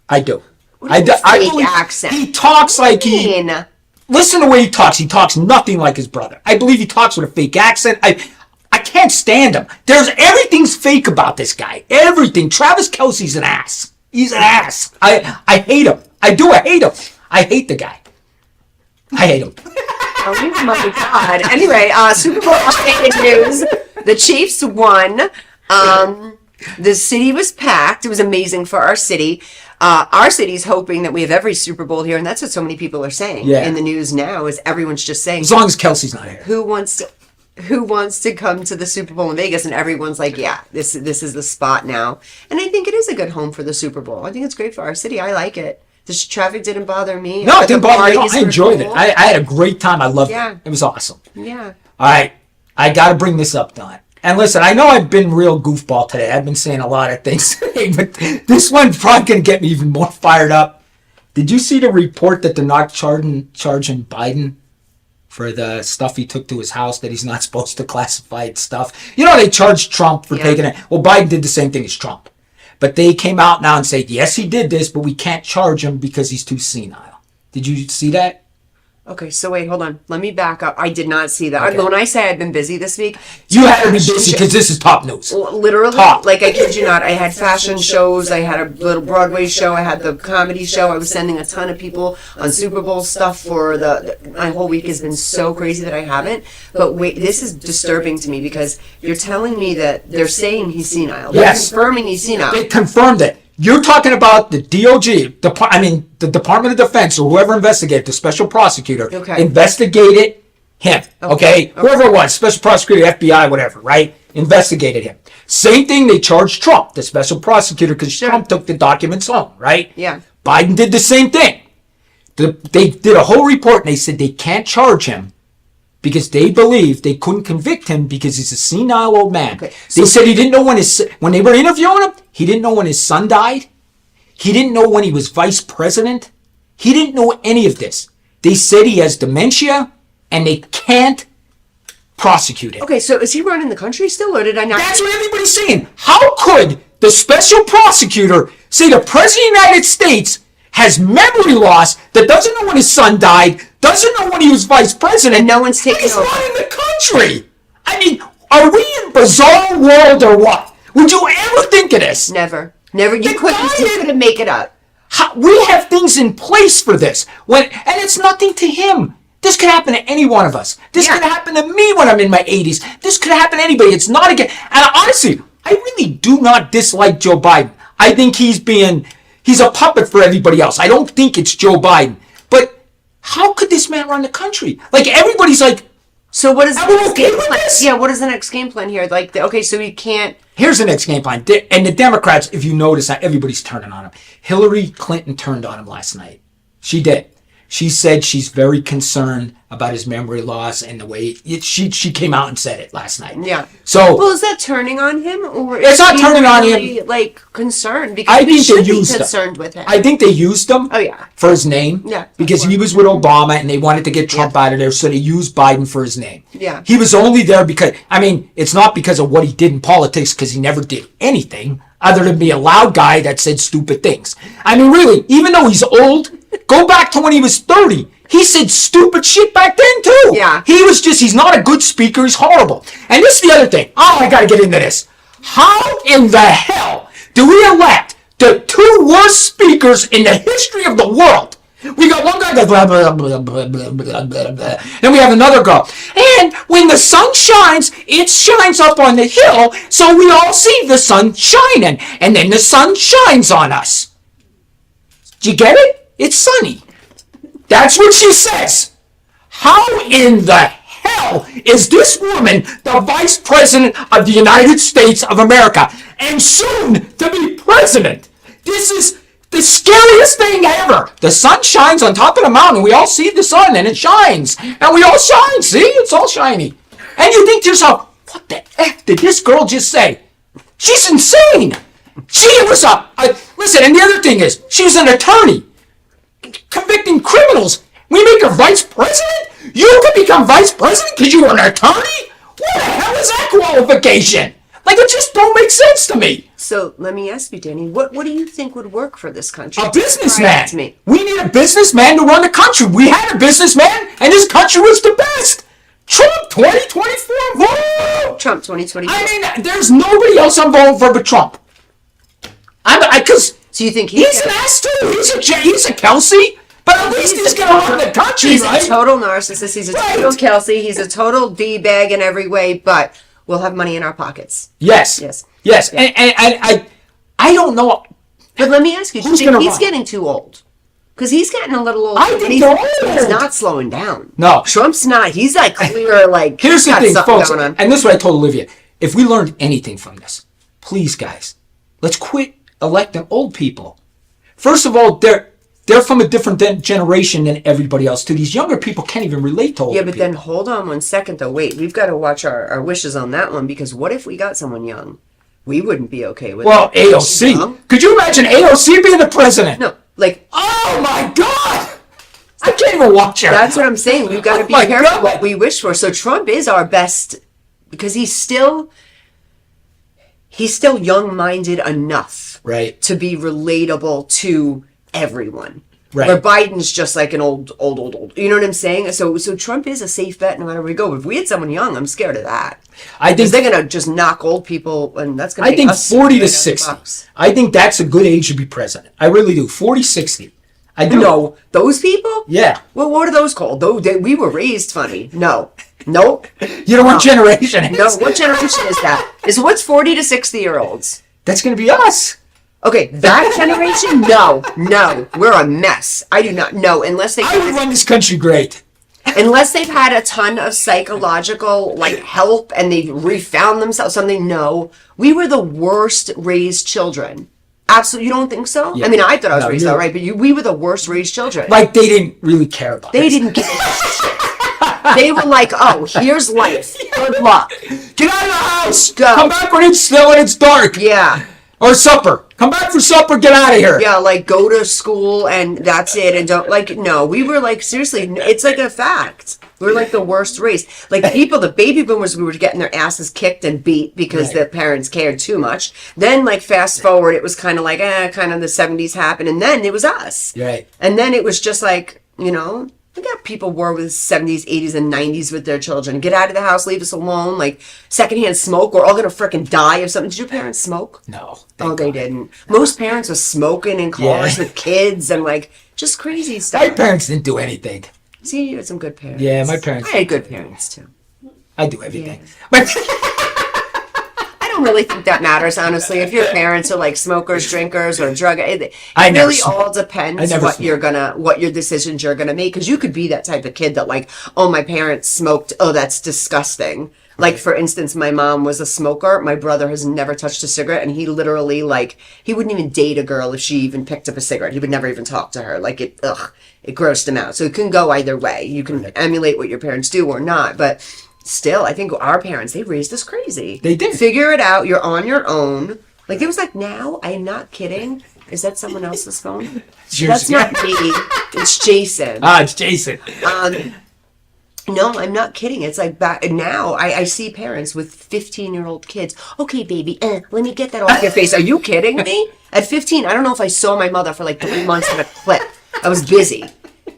I do. Fake accent. He talks like he. Listen to the way he talks. He talks nothing like his brother. I believe he talks with a fake accent. I can't stand him. Everything's fake about this guy. Everything. Travis Kelce's an ass. He's an ass. I hate him. I do. I hate him. I hate the guy. I hate him. Oh my God. Anyway, Super Bowl updated news. The Chiefs won. The city was packed. It was amazing for our city. Our city's hoping that we have every Super Bowl here, and that's what so many people are saying in the news now. Is everyone's just saying, as long as Kelsey's not here, who wants to come to the Super Bowl in Vegas? And everyone's like, yeah, this is the spot now. And I think it is a good home for the Super Bowl. I think it's great for our city. I like it. The traffic didn't bother me. No, it didn't bother me. I enjoyed it. I had a great time. I loved it. It was awesome. Yeah. All right, I got to bring this up, Don. And listen, I know I've been real goofball today. I've been saying a lot of things today, but this one's probably going to get me even more fired up. Did you see the report that they're not charging Biden for the stuff he took to his house, that he's not supposed to classified stuff? You know, they charged Trump for taking it. Well, Biden did the same thing as Trump. But they came out now and said, yes, he did this, but we can't charge him because he's too senile. Did you see that? Okay, so wait, hold on. Let me back up. I did not see that. Okay. When I say I've been busy this week, you had to be busy because this is top news. Literally, like I kid you not, I had fashion shows, I had a little Broadway show, I had the comedy show. I was sending a ton of people on Super Bowl stuff for my whole week has been so crazy that I haven't. But wait, this is disturbing to me because you're telling me that they're saying he's senile. They're confirming he's senile. They confirmed it. You're talking about the DOJ, the Department of Defense, or whoever investigated, the special prosecutor, investigated him, okay? Whoever it was, special prosecutor, FBI, whatever, right? Investigated him. Same thing, they charged Trump, the special prosecutor, because Trump took the documents home, right? Yeah. Biden did the same thing. They did a whole report, and they said they can't charge him because they believe they couldn't convict him because he's a senile old man. Okay. They said he didn't know when they were interviewing him, he didn't know when his son died. He didn't know when he was vice president. He didn't know any of this. They said he has dementia and they can't prosecute him. Okay, so is he running the country still, or did I not? That's what everybody's saying. How could the special prosecutor say the president of the United States has memory loss, that doesn't know when his son died, doesn't know when he was vice president, and no one's taking over? He's running the country. I mean, are we in bizarre world or what? Would you ever think of this? Never. You couldn't make it up. We have things in place for this. And it's nothing to him. This could happen to any one of us. This could happen to me when I'm in my 80s. This could happen to anybody. It's not again. And honestly, I really do not dislike Joe Biden. I think he's a puppet for everybody else. I don't think it's Joe Biden. But how could this man run the country? Like, everybody's like, So what is the next okay game with plan? this? Yeah, what is the next game plan here? Like, okay, so he can't. Here's the next game plan. And the Democrats, if you notice, everybody's turning on him. Hillary Clinton turned on him last night. She did. She said she's very concerned about his memory loss and the way she came out and said it last night. Yeah. So Well, is that turning on him, or It's is not he turning on really, him. Like concerned because I we think they should be used him. concerned with him. I think they used him. Oh, yeah. For his name. Yeah, Because he was with Obama and they wanted to get Trump out of there, so they used Biden for his name. Yeah. He was only there because, I mean, it's not because of what he did in politics, because he never did anything other than be a loud guy that said stupid things. I mean, really, even though he's old, go back to when he was 30. He said stupid shit back then, too. Yeah. He's not a good speaker. He's horrible. And this is the other thing. Oh, I got to get into this. How in the hell do we elect the two worst speakers in the history of the world? We got one guy goes blah, blah, blah, blah, blah, blah, blah, blah. Then we have another girl. And when the sun shines, it shines up on the hill, so we all see the sun shining. And then the sun shines on us. Do you get it? It's sunny. That's what she says. How in the hell is this woman the vice president of the United States of America and soon to be president? This is the scariest thing ever. The sun shines on top of the mountain. We all see the sun and it shines. And we all shine. See? It's all shiny. And you think to yourself, what the F did this girl just say? She's insane. She was listen, and the other thing is, she was an attorney. Convicting criminals. We make her vice president? You could become vice president because you were an attorney? What the hell is that qualification? Like, it just don't make sense to me. So let me ask you, Danny, what do you think would work for this country? A businessman. To me. We need a businessman to run the country. We had a businessman, and this country was the best. Trump 2024. Whoa! Trump 2024. I mean, there's nobody else I'm voting for but Trump. So you think he's an ass too. He's a Kelsey, but at least he's going to run the country, He's right? a total narcissist. He's a total Kelsey. He's a total D-bag in every way, but we'll have money in our pockets. Yes. Yeah. And I don't know. But let me ask you, do you Who's think gonna he's run? getting too old? Because he's getting a little old. I think he's, they're old. he's not slowing down. No. Trump's not. He's like clear, like, Here's the got thing, something folks, going on. and this is what I told Olivia. If we learned anything from this, please, guys, let's quit electing old people. First of all, they're from a different generation than everybody else, too. These younger people can't even relate to old Yeah, but people. then hold on 1 second, though. Wait, we've got to watch our wishes on that one, because what if we got someone young? We wouldn't be okay with Well, it. AOC. Young? Could you imagine AOC being the president? No, like, Oh, my God! I can't even watch her. that's what I'm saying. We've got to be my careful God. what we wish for. So Trump is our best, because he's still young-minded enough Right. to be relatable to everyone. Right. Where Biden's just like an old. You know what I'm saying? So Trump is a safe bet no matter where we go. If we had someone young, I'm scared of that. I Because think they're going to just knock old people, and that's going to I be think us 40 to right 60. out the box. I think that's a good age to be president. I really do. 40, 60. I do. No, those people? Yeah. Well, what are those called? We were raised funny. No. Nope. You know what generation it is? No, what generation is that? What's 40 to 60-year-olds? That's going to be us. Okay, that generation? No. We're a mess. I do not know, unless I would run this country great. unless they've had a ton of psychological help and they've refound themselves something. No, we were the worst raised children. Absolutely, you don't think so? Yeah. I mean, I thought I was raised you're- all right, but we were the worst raised children. Like they didn't really care about They us. didn't give a shit. They were like, "Oh, here's life. Good luck." Get out of the house. Go. Come back when it's still and it's dark. Yeah. Or supper. Come back for supper. Get out of here. Yeah, go to school and that's it. And don't, no, we were seriously, it's a fact. We were the worst race. The baby boomers, we were getting their asses kicked and beat because Right. the parents cared too much. Then, fast forward, it was kind of kind of the 70s happened. And then it was us. Right. And then it was just look how people were with 70s, 80s, and 90s with their children. Get out of the house, leave us alone. Secondhand smoke, we're all going to frickin' die of something. Did your parents smoke? No. Oh, they didn't. Most parents were smoking in cars Yeah. with kids and just crazy stuff. My parents didn't do anything. See, you had some good parents. Yeah, my parents I had good parents too. I do everything. My, I don't really think that matters, honestly. If your parents are like smokers, drinkers, or drug, it I never really smoked. all depends I never what your decisions you're gonna make. Because you could be that type of kid that like, oh, my parents smoked. Oh, that's disgusting. Like, for instance, my mom was a smoker. My brother has never touched a cigarette, and he literally, like, he wouldn't even date a girl if she even picked up a cigarette. He would never even talk to her. Like, it grossed him out. So it can go either way. You can emulate what your parents do or not, but still, I think our parents, they raised us crazy. They did. Figure it out. You're on your own. Like, it was like, now, I am not kidding. Is that someone else's phone? That's not me. It's Jason. It's Jason. No, I'm not kidding. It's like back now. I see parents with 15-year-old kids. Okay, baby, let me get that off your face. Are you kidding me? At 15, I don't know if I saw my mother for like 3 months in a clip. I was busy.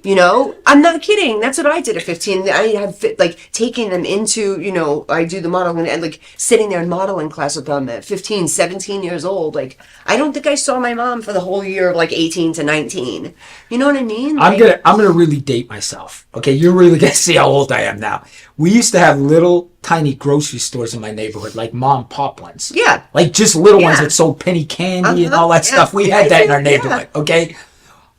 You know, I'm not kidding. That's what I did at 15. I had like taking them into, you know, I do the modeling and like sitting there in modeling class with them at 15, 17 years old. Like, I don't think I saw my mom for the whole year of like 18 to 19. You know what I mean? Like, I'm gonna really date myself. Okay, you're really gonna see how old I am now. We used to have little tiny grocery stores in my neighborhood, like mom and pop ones. Yeah. Like just little ones that sold penny candy and all that stuff. We had that in our neighborhood. Okay.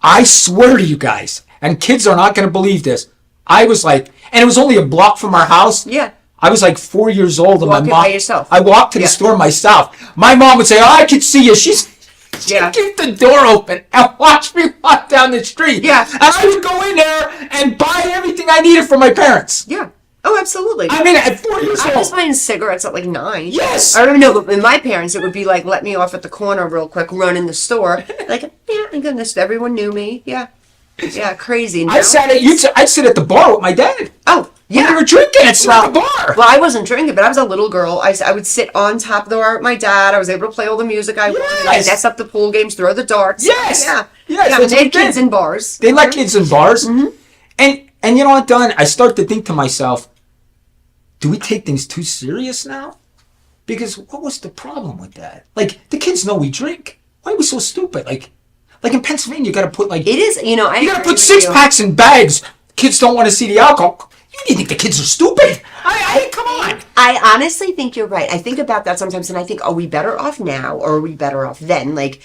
I swear to you guys, and kids are not going to believe this. I was like, and it was only a block from our house. Yeah. I was like 4 years old, and Walking my mom. by yourself. I walked to the store myself. My mom would say, "Oh, I can see you." She'd keep the door open and watch me walk down the street. Yeah. And I would go in there and buy everything I needed for my parents. Yeah. Oh, absolutely. I mean, at 4 years I old. was buying cigarettes at like 9. Yes. I don't know, but with my parents, it would be like, let me off at the corner real quick, run in the store. Like, yeah, my goodness, everyone knew me. Yeah. Yeah, crazy. Now, I'd sit at the bar with my dad. Oh, yeah. When we were drinking at the bar. Well, I wasn't drinking, but I was a little girl. I would sit on top of the bar with my dad. I was able to play all the music I wanted. I'd mess up the pool games, throw the darts. Yes. Yeah. Yes, Yeah, that's they what had they kids did. in bars. They let kids in bars. Mm-hmm. And you know what, Don? I start to think to myself, do we take things too serious now? Because what was the problem with that? Like, the kids know we drink. Why are we so stupid? Like in Pennsylvania, you got to put like... It is, you know, I You got to agree put with 6-packs in bags. Kids don't want to see the alcohol. You think the kids are stupid? Come on. I honestly think you're right. I think about that sometimes, and I think, are we better off now, or are we better off then? Like,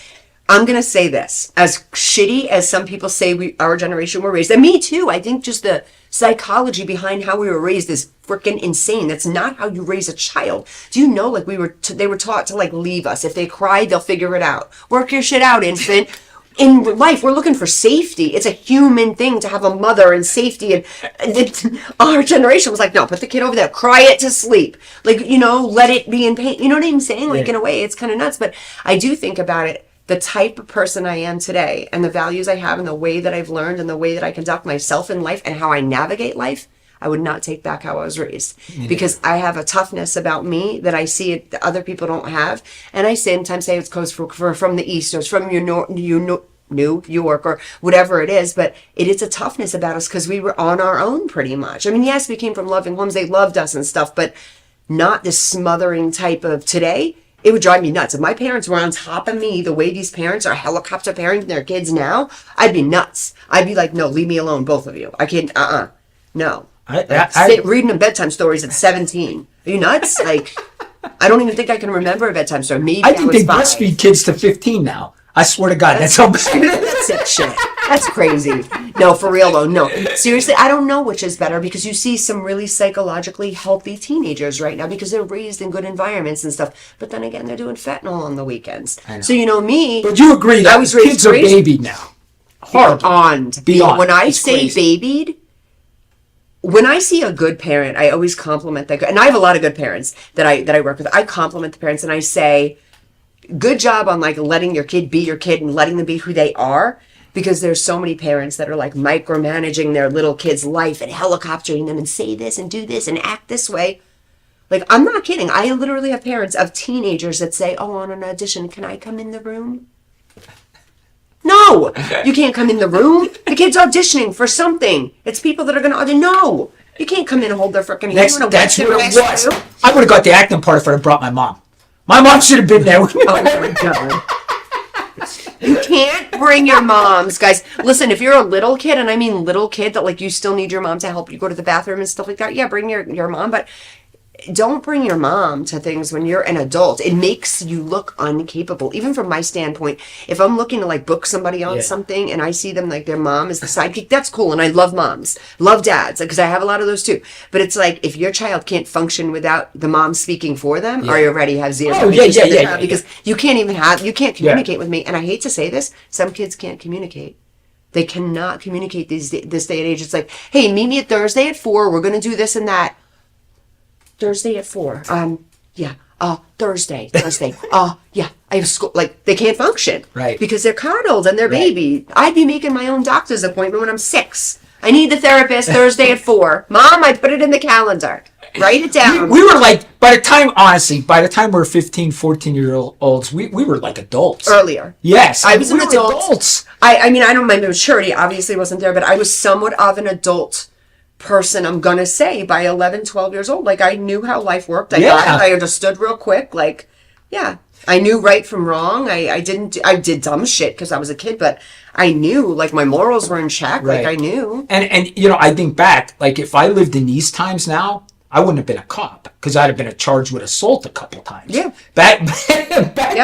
I'm going to say this. As shitty as some people say our generation were raised, and me too, I think just the psychology behind how we were raised is freaking insane. That's not how you raise a child. Do you know, like, they were taught to, like, leave us. If they cry, they'll figure it out. Work your shit out, infant. In life, we're looking for safety. It's a human thing to have a mother and safety. And our generation was like, no, put the kid over there, cry it to sleep. Like, you know, let it be in pain. You know what I'm saying? Like, in a way, it's kind of nuts. But I do think about it. The type of person I am today and the values I have and the way that I've learned and the way that I conduct myself in life and how I navigate life, I would not take back how I was raised. Because I have a toughness about me that I see that other people don't have. And I sometimes say it's because from the East or it's from New York or whatever it is. But it is a toughness about us because we were on our own pretty much. I mean, yes, we came from loving homes. They loved us and stuff, but not this smothering type of today. It would drive me nuts. If my parents were on top of me the way these parents are helicopter parenting their kids now, I'd be nuts. I'd be like, no, leave me alone, both of you. I can't, no. Reading them bedtime stories at 17. Are you nuts? Like, I don't even think I can remember a bedtime story. Maybe I think was they 5. breastfeed kids to 15 now. I swear to God, that's how bad. That's sick shit. That's crazy. No, for real though. No, seriously, I don't know which is better because you see some really psychologically healthy teenagers right now because they're raised in good environments and stuff. But then again, they're doing fentanyl on the weekends. So you know me. But you agree that I was raised kids are crazy. babied now. Horrible. Beyond. When I It's say crazy. babied, when I see a good parent, I always compliment that. And I have a lot of good parents that I work with. I compliment the parents and I say, good job on like letting your kid be your kid and letting them be who they are, because there's so many parents that are like micromanaging their little kid's life and helicoptering them and say this and do this and act this way. Like, I'm not kidding. I literally have parents of teenagers that say, oh, on an audition, can I come in the room? No, you can't come in the room. The kid's auditioning for something. It's people that are going to audition. No, you can't come in and hold their freaking hand. That's what it was. I would have got the acting part if I'd have brought my mom. My mom should have been there with me. Oh my God. You can't bring your moms, guys. Listen, if you're a little kid, and I mean little kid, that like you still need your mom to help you go to the bathroom and stuff like that, yeah, bring your mom. But don't bring your mom to things when you're an adult. It makes you look incapable. Even from my standpoint, if I'm looking to like book somebody on something and I see them like their mom is the sidekick, that's cool. And I love moms, love dads, because I have a lot of those too. But it's like, if your child can't function without the mom speaking for them, or you already have zero because you can't communicate with me. And I hate to say this, some kids can't communicate. They cannot communicate this day and age. It's like, hey, meet me at Thursday at 4. We're going to do this and that. Thursday at 4. Thursday. Yeah, I have school. Like, they can't function. Right. Because they're coddled and they're baby. I'd be making my own doctor's appointment when I'm 6. I need the therapist Thursday at 4. Mom, I put it in the calendar. Write it down. We were like, by the time we were 15, 14-year-olds, we were like adults. Earlier. Yes. I was we an were adult. I mean, I don't, my maturity obviously wasn't there, but I was somewhat of an adult person, I'm gonna say, by 11, 12 years old. Like, I knew how life worked. I got it. I understood real quick. Like, yeah, I knew right from wrong. I did dumb shit because I was a kid, but I knew, like, my morals were in check. Right. Like, I knew. And you know, I think back, like, if I lived in these times now, I wouldn't have been a cop because I'd have been charged with assault a couple times. Yeah. Back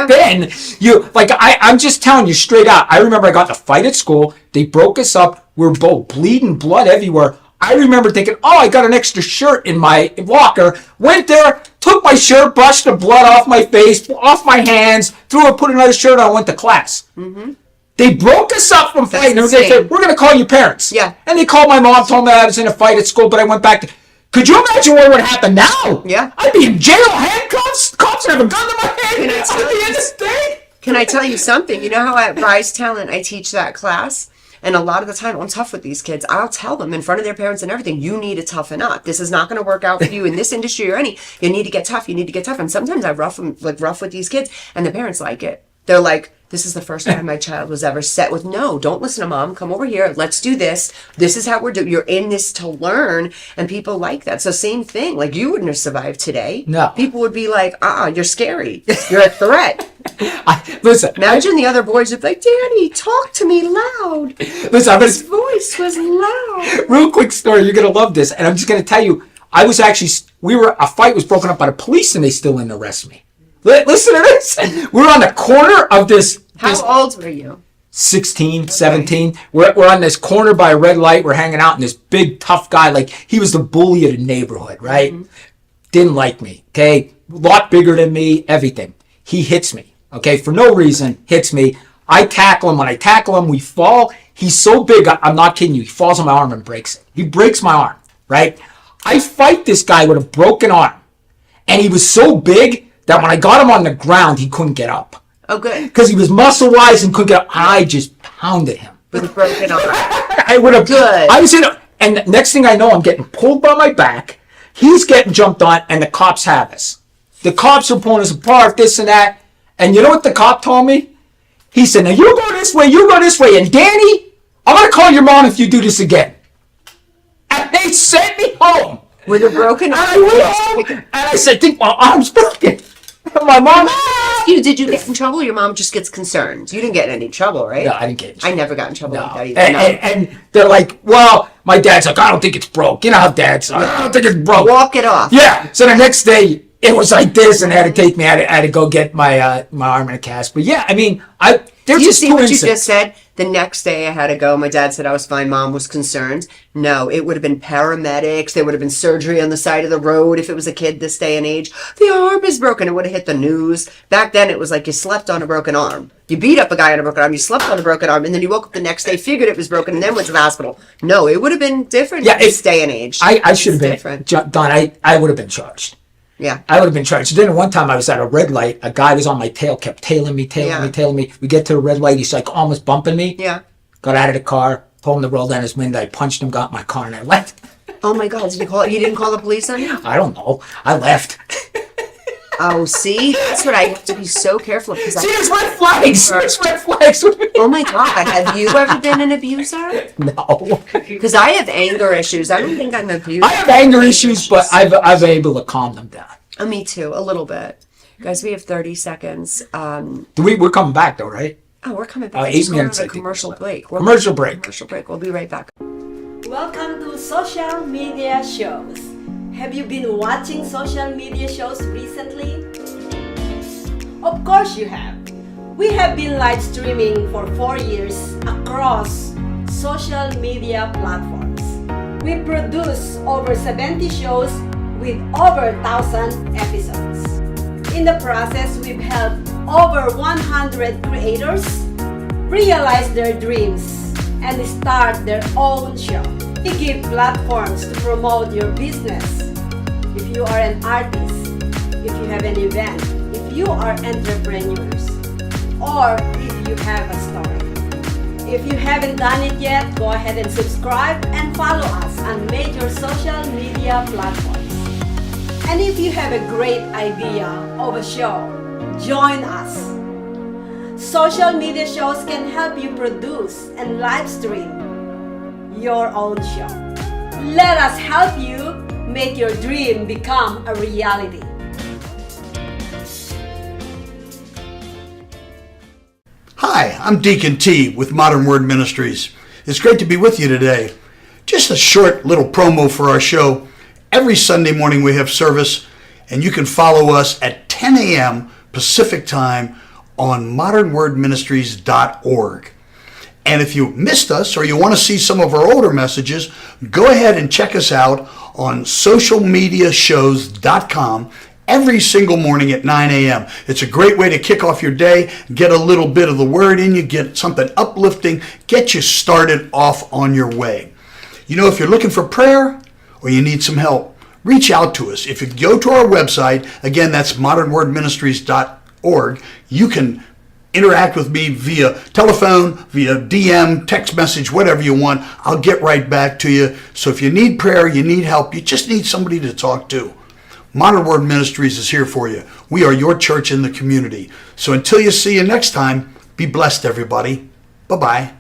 then, I'm just telling you straight out. I remember I got in a fight at school. They broke us up. We were both bleeding, blood everywhere. I remember thinking, oh, I got an extra shirt in my locker. Went there, took my shirt, brushed the blood off my face, off my hands, put another shirt on, went to class. Mm-hmm. They broke us up from fighting. They said, we're going to call your parents. Yeah. And they called my mom, told me I was in a fight at school, but I went back to... Could you imagine what would happen now? Yeah. I'd be in jail, handcuffs, cops would have a gun to my head. I'd be in this thing. Can I tell you something? You know how at Rise Talent I teach that class? And a lot of the time, I'm tough with these kids. I'll tell them in front of their parents and everything, you need to toughen up. This is not going to work out for you in this industry or any. You need to get tough. You need to get tough. And sometimes I rough with these kids, and the parents like it. They're like, this is the first time my child was ever set with, no, don't listen to mom. Come over here. Let's do this. This is how we're doing. You're in this to learn. And people like that. So same thing. Like, you wouldn't have survived today. No. People would be like, you're scary. You're a threat. Listen. Imagine the other boys would be like, Daddy, talk to me loud. Listen, His voice was loud. Real quick story. You're going to love this. And I'm just going to tell you, a fight was broken up by the police and they still didn't arrest me. Listen to this. We're on the corner of this. How old were you? 16, 17. We're on this corner by a red light. We're hanging out, and this big, tough guy, like, he was the bully of the neighborhood, right? Mm-hmm. Didn't like me, okay? A lot bigger than me, everything. He hits me, okay? For no reason, hits me. I tackle him. When I tackle him, we fall. He's so big, I'm not kidding you. He falls on my arm and breaks it. He breaks my arm, right? I fight this guy with a broken arm, and he was so big that when I got him on the ground, he couldn't get up. Oh, good. Because he was muscle-wise and couldn't get up. I just pounded him. With a broken arm. I would have. Good. I was in and the next thing I know, I'm getting pulled by my back. He's getting jumped on, and the cops have us. The cops are pulling us apart, this and that. And you know what the cop told me? He said, now you go this way, you go this way. And Danny, I'm going to call your mom if you do this again. And they sent me home. With a broken arm? I went home, and I said, I think my arm's broken. And my mom... Did you get in trouble? Your mom just gets concerned. You didn't get in any trouble, right? No, I didn't get in trouble. I never got in trouble like that either. And they're like, well, my dad's like, I don't think it's broke. You know how dads are. I don't think it's broke. Walk it off. Yeah. So the next day, it was like this, and they had to take me. I had to go get my my arm in a cast. But yeah, I mean, they're Do you just see too what you innocent. just said? The next day I had to go. My dad said I was fine. Mom was concerned. No, it would have been paramedics. There would have been surgery on the side of the road if it was a kid this day and age. The arm is broken. It would have hit the news. Back then, it was like you slept on a broken arm. You beat up a guy on a broken arm. You slept on a broken arm. And then you woke up the next day, figured it was broken, and then went to the hospital. No, it would have been different this day and age. I should have been different. Don. I would have been charged. Yeah. I would have been charged. Then one time I was at a red light. A guy was on my tail, kept tailing me. We get to the red light. He's like almost bumping me. Yeah. Got out of the car, told him to roll down his window. I punched him, got in my car, and I left. Oh my God! He didn't call the police on you? I don't know. I left. Oh, see, that's what I have to be so careful of. See, there's red flags. There's red flags. Oh my God! Have you ever been an abuser? No. Because I have anger issues. I don't think I'm abused. I have anger issues, but I've been able to calm them down. Me too, a little bit. Guys, we have 30 seconds. We're coming back though, right? Oh, we're coming back. 8 minutes. A commercial break. Commercial break. Commercial break. We'll be right back. Welcome to Social Media Shows. Have you been watching social media shows recently? Of course you have. We have been live streaming for 4 years across social media platforms. We produce over 70 shows with over 1,000 episodes. In the process, we've helped over 100 creators realize their dreams and start their own show. We give platforms to promote your business. If you are an artist, if you have an event, if you are entrepreneurs, or if you have a story. If you haven't done it yet, go ahead and subscribe and follow us on major social media platforms. And if you have a great idea of a show, join us. Social media shows can help you produce and live stream your own show. Let us help you make your dream become a reality. Hi, I'm Deacon T with Modern Word Ministries. It's great to be with you today. Just a short little promo for our show. Every Sunday morning we have service, and you can follow us at 10 a.m. Pacific Time on modernwordministries.org. And if you missed us or you want to see some of our older messages, go ahead and check us out on socialmediashows.com every single morning at 9 a.m. It's a great way to kick off your day, get a little bit of the word in you, get something uplifting, get you started off on your way. You know, if you're looking for prayer or you need some help, reach out to us. If you go to our website, again, that's modernwordministries.org, you can interact with me via telephone, via DM, text message, whatever you want. I'll get right back to you. So if you need prayer, you need help, you just need somebody to talk to, Modern Word Ministries is here for you. We are your church in the community. So until you see you next time, be blessed, everybody. Bye-bye.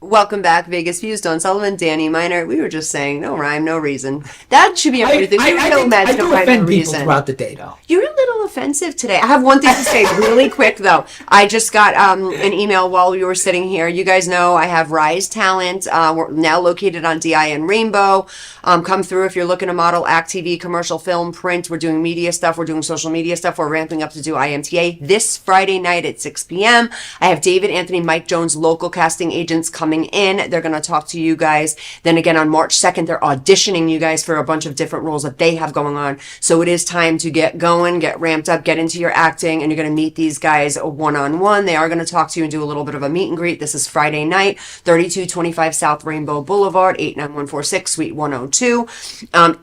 Welcome back, Vegas Views. Don Sullivan, Danny Miner. We were just saying, no rhyme, no reason. That should be everything. I do no offend people reason. throughout the day, though. You're a little offensive today. I have one thing to say really quick, though. I just got an email while we were sitting here. You guys know I have Rise Talent. We're now located on DI and Rainbow. Come through if you're looking to model, act, TV, commercial, film, print. We're doing media stuff. We're doing social media stuff. We're ramping up to do IMTA this Friday night at 6 p.m. I have David, Anthony, Mike Jones, local casting agents coming in. They're going to talk to you guys. Then again, on March 2nd, they're auditioning you guys for a bunch of different roles that they have going on. So it is time to get going, get ramped up, get into your acting, and you're going to meet these guys one-on-one. They are going to talk to you and do a little bit of a meet and greet. This is Friday night, 3225 South Rainbow Boulevard, 89146, Suite 102.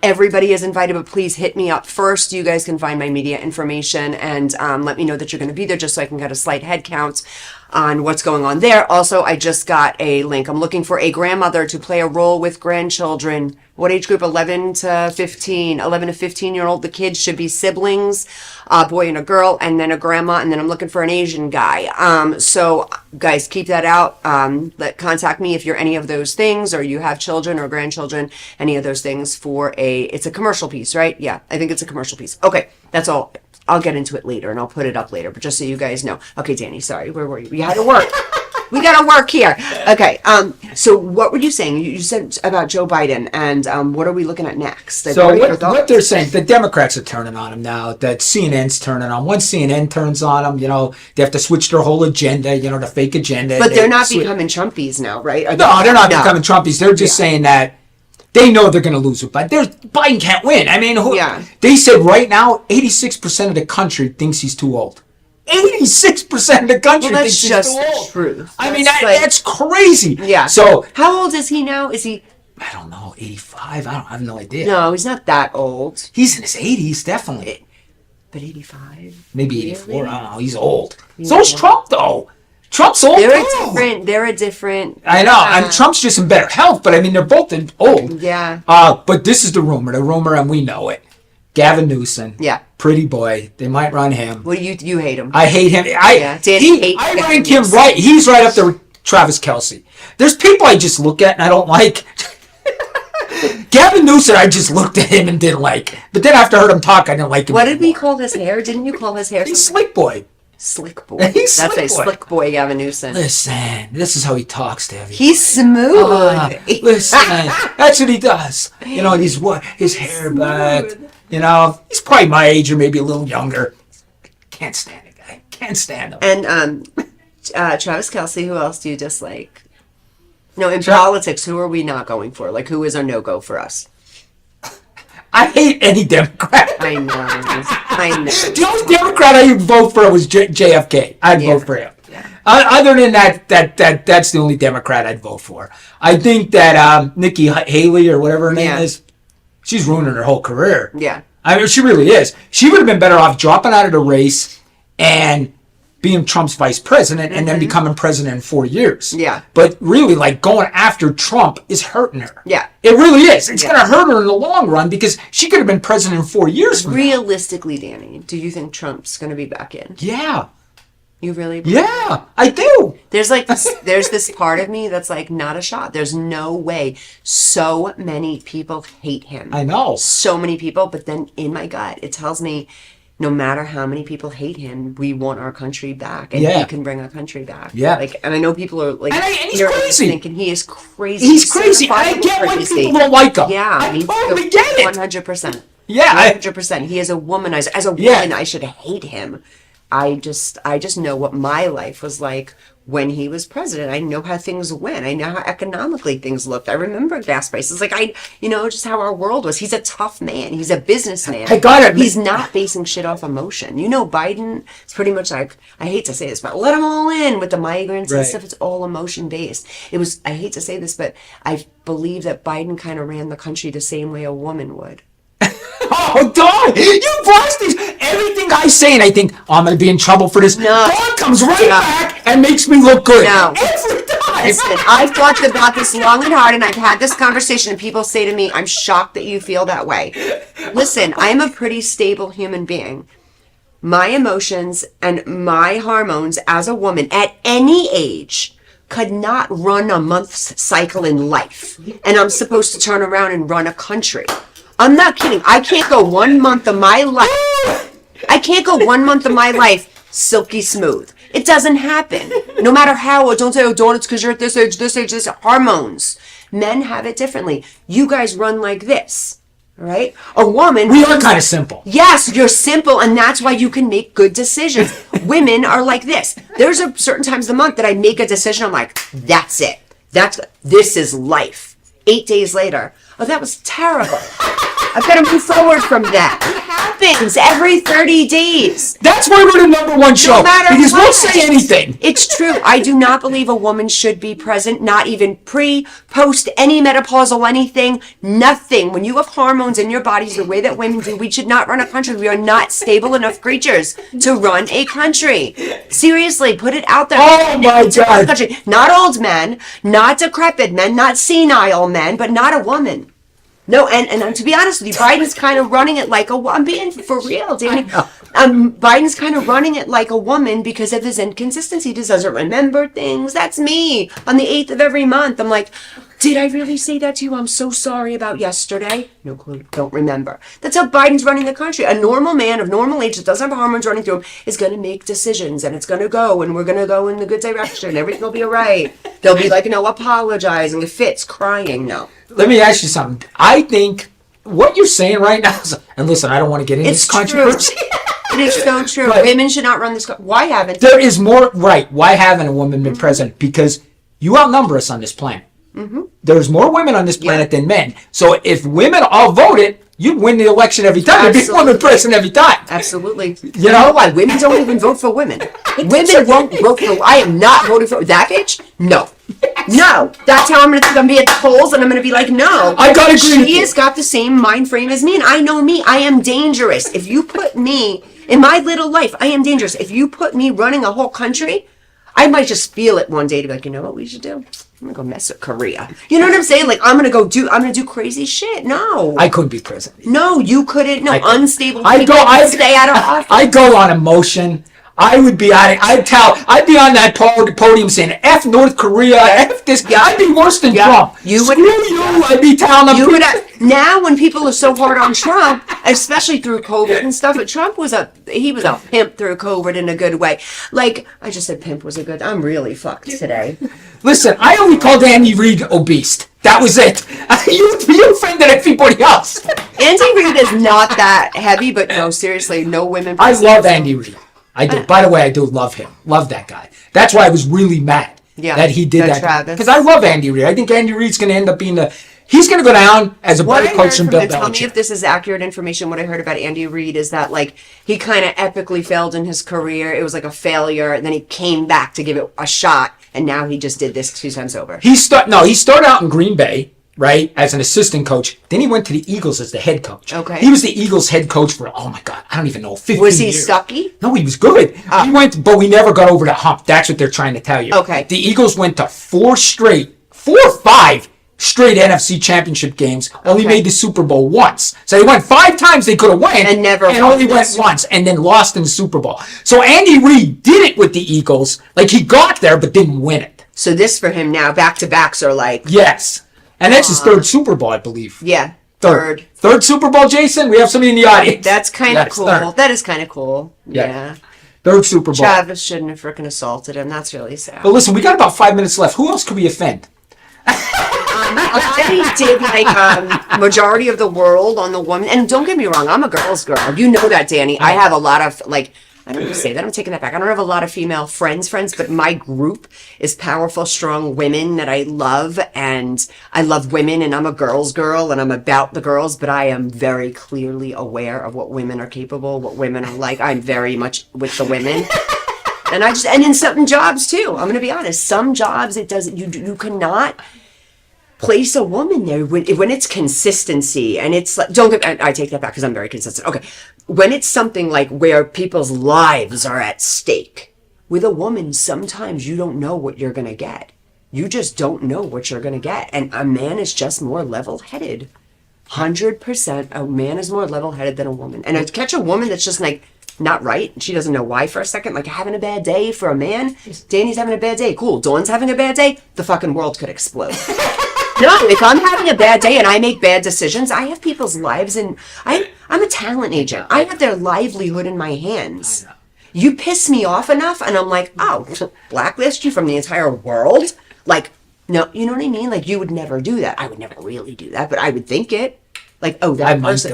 Everybody is invited, but please hit me up first. You guys can find my media information and let me know that you're going to be there just so I can get a slight head count on what's going on there. Also, I just got a link. I'm looking for a grandmother to play a role with grandchildren. What age group? 11 to 15. 11 to 15-year-old. The kids should be siblings, a boy and a girl, and then a grandma, and then I'm looking for an Asian guy. So guys, keep that out. Contact me if you're any of those things, or you have children or grandchildren, any of those things for it's a commercial piece, right? Yeah, I think it's a commercial piece. Okay, that's all. I'll get into it later and I'll put it up later, but just so you guys know. Okay, Danny, sorry, where were you? We had to work. We got to work here. Okay, so what were you saying? You said about Joe Biden, and what are we looking at next? So what they're saying, the Democrats are turning on him now, that CNN's turning on. Once CNN turns on him, they have to switch their whole agenda, the fake agenda. But they're not becoming Trumpies now, right? No, they're not becoming Trumpies. They're just saying that they know they're going to lose with Biden. Biden can't win. I mean, they said right now, 86% of the country thinks he's too old. 86% of the country thinks he's too old. That's just the truth. I mean, that's crazy. Yeah. So how old is he now? Is he? I don't know, 85? I have no idea. No, he's not that old. He's in his 80s, definitely. But 85? Maybe 84. Really? I don't know. He's old. So is Trump, though. Trump's old. They're a different. I know. And Trump's just in better health, but I mean, they're both old. Yeah. But this is the rumor, and we know it. Gavin Newsom. Yeah. Pretty boy. They might run him. Well, you hate him. I hate him. I rank him right. He's right up there with Travis Kelce. There's people I just look at and I don't like. Gavin Newsom, I just looked at him and didn't like. But then after I heard him talk, I didn't like him What did we call his hair? Didn't you call his hair? He's Slick Boy. Slick boy. He's That's slick a boy. slick boy, Gavin Newsom. Listen, this is how he talks to everybody. He's smooth. Listen, that's what he does. You know, his hair back. You know, he's probably my age or maybe a little younger. Can't stand the guy. Can't stand him. And Travis Kelce, who else do you dislike? No, in politics, who are we not going for? Like, who is a no-go for us? I hate any Democrat. I know. The only Democrat I would vote for was JFK. I'd vote for him. Other than that's the only Democrat I'd vote for. I think that Nikki Haley or whatever her name is, she's ruining her whole career. Yeah. I mean, she really is. She would have been better off dropping out of the race and being Trump's vice president and then becoming president in 4 years. Yeah. But really, like, going after Trump is hurting her. Yeah. It really is. It's going to hurt her in the long run because she could have been president in 4 years from now. Realistically, Danny, do you think Trump's going to be back in? Yeah. You really? Yeah, I do. There's this part of me that's like, not a shot. There's no way. So many people hate him. I know. So many people, but then in my gut, it tells me no matter how many people hate him, we want our country back, and he can bring our country back. Yeah. Like, and I know people are like, and he's crazy. Thinking he is crazy. He's crazy. I get why people don't like him. Yeah, I totally get it. 100%. Yeah, 100%. He is a womanizer. As a woman, I should hate him. I just know what my life was like when he was president. I know how things went. I know how economically things looked. I remember gas prices. Like, just how our world was. He's a tough man. He's a businessman. I got it. He's not basing shit off emotion. You know, Biden is pretty much like, I hate to say this, but let them all in with the migrants and stuff. It's all emotion based. I hate to say this, but I believe that Biden kind of ran the country the same way a woman would. Oh, Dawn, you blast these. Everything I say, and I think, I'm going to be in trouble for this. No. Dawn comes right back and makes me look good. No. Every time. Listen, I've thought about this long and hard, and I've had this conversation, and people say to me, I'm shocked that you feel that way. Listen, I'm a pretty stable human being. My emotions and my hormones as a woman at any age could not run a month's cycle in life. And I'm supposed to turn around and run a country. I'm not kidding. I can't go 1 month of my life. I can't go 1 month of my life silky smooth. It doesn't happen. No matter how. Don't say, Dawn, it's because you're at this age, this. Hormones. Men have it differently. You guys run like this. Right? A woman. We are kind of simple. Yes, you're simple, and that's why you can make good decisions. Women are like this. There's a certain times of the month that I make a decision. I'm like, that's it. This is life. 8 days later, oh, that was terrible. I've got to move forward from that. It happens every 30 days. That's why we're the number one show. No matter because what. we'll say anything. It's true. I do not believe a woman should be present, not even pre, post, any menopausal, anything, nothing. When you have hormones in your bodies the way that women do, we should not run a country. We are not stable enough creatures to run a country. Seriously, put it out there. Oh my God. Country. Not old men, not decrepit men, not senile men, but not a woman. No, and to be honest with you, Biden's kind of running it like I'm being for real, Danny. Biden's kind of running it like a woman because of his inconsistency. He just doesn't remember things. That's me. On the 8th of every month, I'm like, did I really say that to you? I'm so sorry about yesterday. No clue. Don't remember. That's how Biden's running the country. A normal man of normal age that doesn't have hormones running through him is going to make decisions, and it's going to go, and we're going to go in the good direction. Everything will be all right. They'll be like, apologizing, fits, crying. No. Let me ask you something. I think what you're saying right now is, and listen, I don't want to get into this controversy. It is so true. But women should not run this. Why haven't there is more, right? Why haven't a woman been president? Because you outnumber us on this planet. Mm-hmm. There's more women on this planet than men. So if women all voted, you'd win the election every time. There'd be a woman president every time. Absolutely. You know why? Women don't even vote for women. Women won't vote for. I am not voting for that bitch. No. No. That's how I'm going to be at the polls, and I'm going to be like, no. I gotta agree with She you. has got the same mind frame as me, and I know me. I am dangerous. If you put me in my little life, I am dangerous. If you put me running a whole country, I might just feel it one day to be like, you know what we should do? I'm going to go mess with Korea. You know what I'm saying? Like, I'm going to do crazy shit. No. I couldn't be president. No, you couldn't. No, unstable I people stay out of office. I go on emotion. I would be I'd be on that podium saying F North Korea, F this guy. I'd be worse than Trump. You Screw you. I'd be telling them. You would now when people are so hard on Trump, especially through COVID and stuff, but Trump was a pimp through COVID in a good way. Like I just said pimp was a good. I'm really fucked today. Listen, I only called Andy Reid obese. That was it. You offended everybody else. Andy Reid is not that heavy, but no, seriously, no women. I love Andy Reid. I do. By the way, I do love him. Love that guy. That's why I was really mad that he did that. Because I love Andy Reid. I think Andy Reid's going to end up being he's going to go down as a better coach than Bill Belichick. Tell me if this is accurate information. What I heard about Andy Reid is that like he kind of epically failed in his career. It was like a failure, and then he came back to give it a shot, and now he just did this 2 times over. He started out in Green Bay, right, as an assistant coach. Then he went to the Eagles as the head coach. Okay. He was the Eagles head coach for, oh my God, I don't even know, 15 years. Was he sucky? No, he was good. He went, but we never got over the hump. That's what they're trying to tell you. Okay. The Eagles went to 4 or 5 straight NFC championship games. Only made the Super Bowl once. So they went 5 times they could have won. And never and only went once and then lost in the Super Bowl. So Andy Reid did it with the Eagles. Like he got there but didn't win it. So this for him now, back-to-backs are like... Yes. And that's his 3rd Super Bowl, I believe. Yeah. Third Super Bowl, Jason? We have somebody in the audience. That's kind of cool. Third. That is kind of cool. Yeah. 3rd Super Bowl. Travis shouldn't have freaking assaulted him. That's really sad. But listen, we got about 5 minutes left. Who else could we offend? I did like majority of the world on the woman. And don't get me wrong, I'm a girl's girl. You know that, Danny. I have a lot of like... I don't want to say that. I'm taking that back. I don't have a lot of female friends, but my group is powerful, strong women that I love, and I love women, and I'm a girl's girl, and I'm about the girls, but I am very clearly aware of what women are capable, what women are like. I'm very much with the women. And in certain jobs too. I'm going to be honest. Some jobs you cannot place a woman there when it's consistency, and it's like, I take that back because I'm very consistent. Okay. When it's something like where people's lives are at stake, with a woman, sometimes you don't know what you're going to get. You just don't know what you're going to get. And a man is just more level-headed. 100%. A man is more level-headed than a woman. And I catch a woman that's just like not right. She doesn't know why for a second. Like having a bad day for a man. Danny's having a bad day. Cool. Dawn's having a bad day. The fucking world could explode. No, if I'm having a bad day and I make bad decisions, I have people's lives and I'm a talent agent. I have their livelihood in my hands. You piss me off enough and I'm like, oh, blacklist you from the entire world? Like, no, you know what I mean? Like, you would never do that. I would never really do that, but I would think it. Like, oh, that person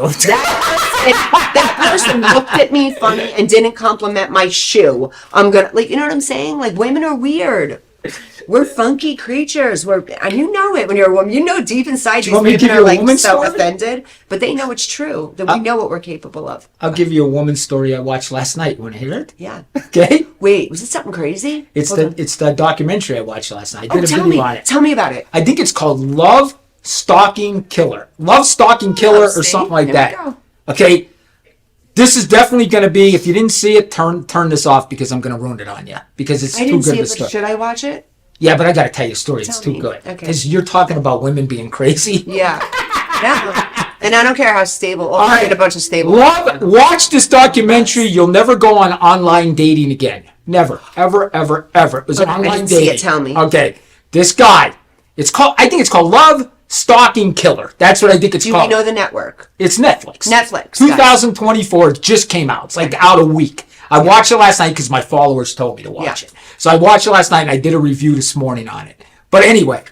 looked at me funny and didn't compliment my shoe. I'm gonna, like, you know what I'm saying? Like, women are weird. We're funky creatures. And you know it when you're a woman. You know deep inside these women are like so offended, but they know it's true. That we know what we're capable of. I'll give you a woman's story I watched last night. You want to hear it? Yeah. Okay. Wait, was it something crazy? It's the documentary I watched last night. I did a video on it. Tell me about it. I think it's called Love Stalking Killer. Love Stalking Killer or something like that. Okay. This is definitely going to be, if you didn't see it, turn this off because I'm going to ruin it on you. Because it's too good of a story. Should I watch it? Yeah, but I got to tell you a story. It's too good. Okay. Because you're talking about women being crazy. Yeah. Yeah. And I don't care how stable. All right. A bunch of stable. Watch this documentary. You'll never go on online dating again. Never. Ever, ever, ever. It was online dating. See it, tell me. Okay. This guy. I think it's called Love Stalking Killer. That's what I think it's called. Do we know the network? It's Netflix. Netflix. 2024. It just came out. It's like out a week. I watched it last night because my followers told me to watch it. So I watched it last night and I did a review this morning on it. But anyway,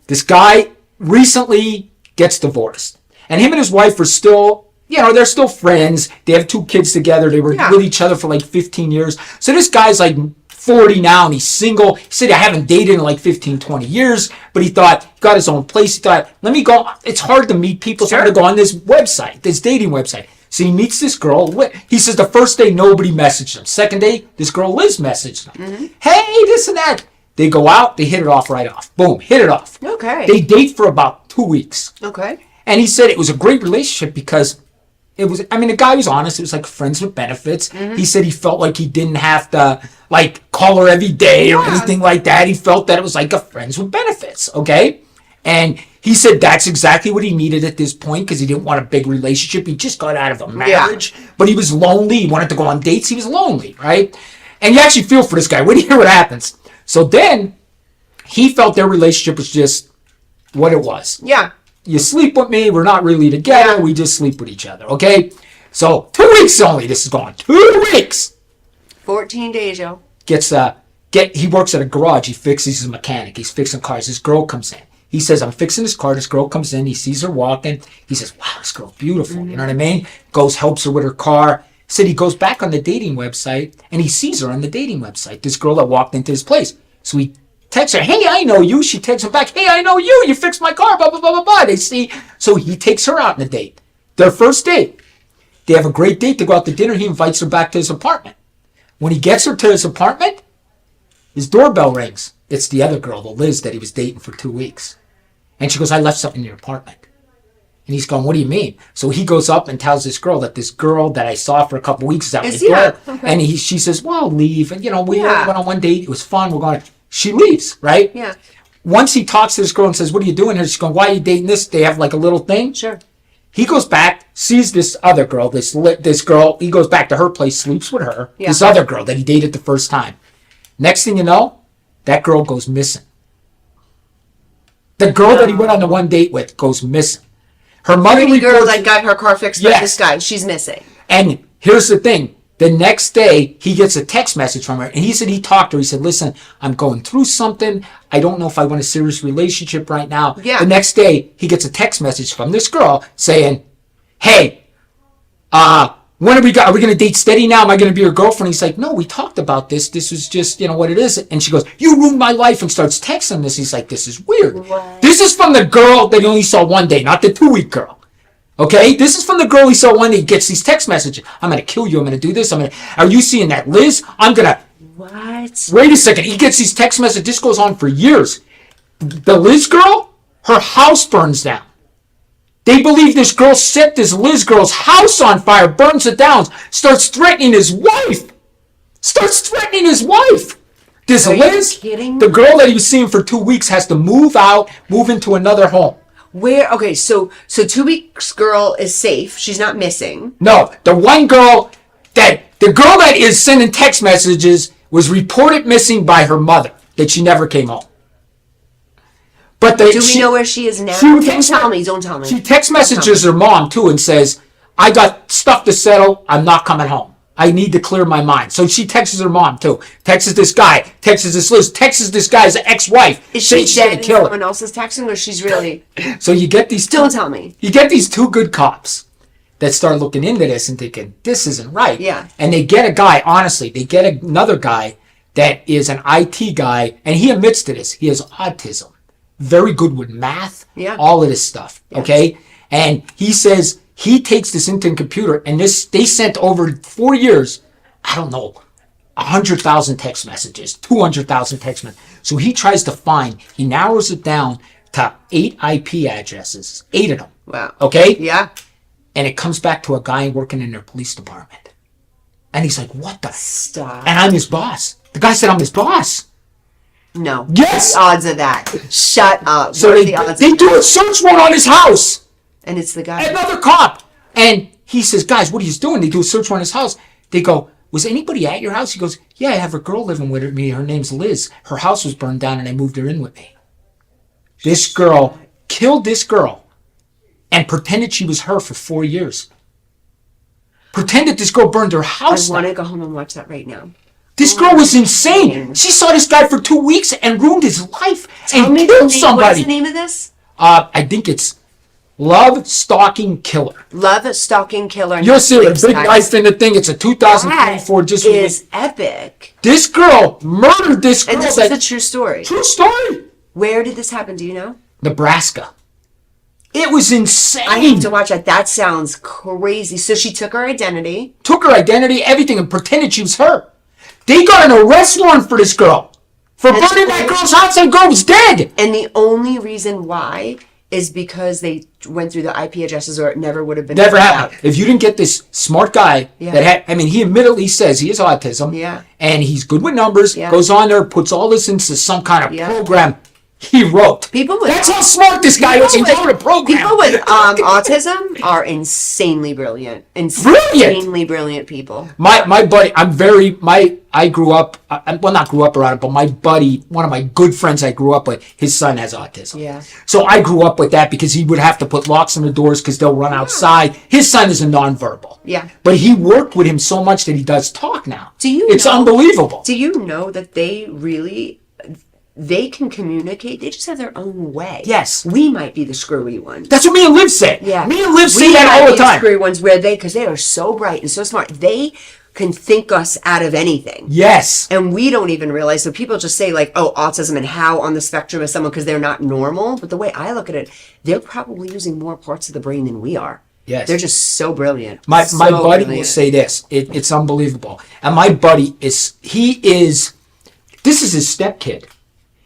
this guy recently gets divorced. And him and his wife are still, they're still friends. They have 2 kids together. They were with each other for like 15 years. So this guy's like 40 now and he's single. He said, I haven't dated in like 15, 20 years. But he thought, he got his own place. He thought, let me go. It's hard to meet people. So I'm going to go on this website, this dating website. So he meets this girl. He says the first day, nobody messaged him. Second day, this girl, Liz, messaged him. Mm-hmm. Hey, this and that. They go out. They hit it off right off. Boom, hit it off. Okay. They date for about 2 weeks. Okay. And he said it was a great relationship because the guy was honest. It was like friends with benefits. Mm-hmm. He said he felt like he didn't have to, like, call her every day or anything like that. He felt that it was like a friends with benefits, okay? And he said that's exactly what he needed at this point because he didn't want a big relationship. He just got out of a marriage, but he was lonely. He wanted to go on dates. He was lonely, right? And you actually feel for this guy. Wait to hear what happens. So then he felt their relationship was just what it was. Yeah. You sleep with me. We're not really together. We just sleep with each other, okay? So 2 weeks only. This is gone. 2 weeks. 14 days, yo. He works at a garage. He's a mechanic. He's fixing cars. This girl comes in. He says, I'm fixing this car. This girl comes in. He sees her walking. He says, wow, this girl's beautiful. You know what I mean? Goes, helps her with her car. Said he goes back on the dating website and he sees her on the dating website. This girl that walked into his place. So he texts her, hey, I know you. She texts him back, hey, I know you. You fixed my car, blah, blah, blah, blah, blah. They see. So he takes her out on a date. Their first date. They have a great date to go out to dinner. He invites her back to his apartment. When he gets her to his apartment, his doorbell rings. It's the other girl, the Liz that he was dating for 2 weeks. And she goes, I left something in your apartment. And he's going, what do you mean? So he goes up and tells this girl that I saw for a couple weeks is at my door. Okay. And she says, well, leave. And, we went on one date. It was fun. We're going. She leaves, right? Yeah. Once he talks to this girl and says, what are you doing here? She's going, why are you dating this? They have like a little thing. Sure. He goes back, sees this other girl, this girl. He goes back to her place, sleeps with her. Yeah. This other girl that he dated the first time. Next thing you know, that girl goes missing. The girl that he went on the one date with goes missing. Her mother The girl that got her car fixed by this guy, she's missing. And here's the thing. The next day, he gets a text message from her. And he said he talked to her. He said, listen, I'm going through something. I don't know if I want a serious relationship right now. Yeah. The next day, he gets a text message from this girl saying, hey, when are we going to date steady now? Am I going to be your girlfriend? He's like, no, we talked about this. This was just, what it is. And she goes, you ruined my life, and starts texting this. He's like, this is weird. What? This is from the girl that he only saw one day, not the 2-week girl. Okay? This is from the girl he saw one day. He gets these text messages. I'm going to kill you. I'm going to do this. Are you seeing that, Liz? I'm going to. What? Wait a second. He gets these text messages. This goes on for years. The Liz girl, her house burns down. They believe this girl set this Liz girl's house on fire, burns it down, starts threatening his wife. This Liz, the girl that he was seeing for 2 weeks, has to move into another home. Where? Okay, so 2 weeks girl is safe. She's not missing. No, the girl that is sending text messages was reported missing by her mother, that she never came home. But do we know where she is now? Don't tell me. She text messages her mom too and says, I got stuff to settle. I'm not coming home. I need to clear my mind. So she texts her mom too. Texts this guy. Texts this Liz. Texts this guy's ex-wife. Is she dead and someone else is texting, or she's really... So you get these... Don't tell me. You get these two good cops that start looking into this and thinking, this isn't right. Yeah. And they get a guy, honestly, another guy that is an IT guy, and he admits to this. He has autism. Very good with math, all of this stuff, okay? And he says he takes this into a computer, and they sent over 4 years, I don't know, 100,000 text messages, 200,000 text messages. So he tries to he narrows it down to 8 IP addresses, 8 of them. Wow. Okay? Yeah. And it comes back to a guy working in their police department. And he's like, what the? Stop. And I'm his boss. The guy said I'm his boss. No. Yes. The odds of that. Shut up. So they do a search warrant on his house. And it's the guy. Another cop. And he says, guys, what are you doing? They do a search warrant on his house. They go, was anybody at your house? He goes, yeah, I have a girl living with me. Her name's Liz. Her house was burned down and I moved her in with me. This girl killed this girl and pretended she was her for 4 years. Pretended this girl burned her house down. I want to go home and watch that right now. This girl was insane. She saw this guy for 2 weeks and ruined his life and killed somebody. What's the name of this? I think it's Love Stalking Killer. Love Stalking Killer. You'll see a big knife in the thing. It's a 2024. That is epic. This girl murdered this girl. And this is a true story. True story. Where did this happen? Do you know? Nebraska. It was insane. I have to watch that. That sounds crazy. So she took her identity. Everything, and pretended she was her. They got an arrest warrant for this girl. For burning that girl's house, and girl was dead. And the only reason why is because they went through the IP addresses, or it never would have been. Never happened. If you didn't get this smart guy that had, he admittedly says he has autism. Yeah. And he's good with numbers, goes on there, puts all this into some kind of program. he wrote. People with That's how smart this guy is. He wrote a program. People with autism are insanely brilliant. Brilliant! Insanely brilliant people. My buddy, I grew up, well, not grew up around it, but my buddy, one of my good friends I grew up with, his son has autism. Yeah. So I grew up with that because he would have to put locks on the doors because they'll run outside. His son is a nonverbal. Yeah. But he worked with him so much that he does talk now. It's know- unbelievable. Do you know that they can communicate? They just have their own way. Yes. We might be the screwy ones. That's what me and Liv say. Yeah. Me and Liv say We that might all be the time. screwy ones because they are so bright and so smart. They can think us out of anything. Yes. And we don't even realize. So people just say like, oh, autism and how on the spectrum is someone because they're not normal. But the way I look at it, they're probably using more parts of the brain than we are. Yes. They're just so brilliant. My So buddy will brilliant. say this. It's unbelievable. And my buddy this is his stepkid.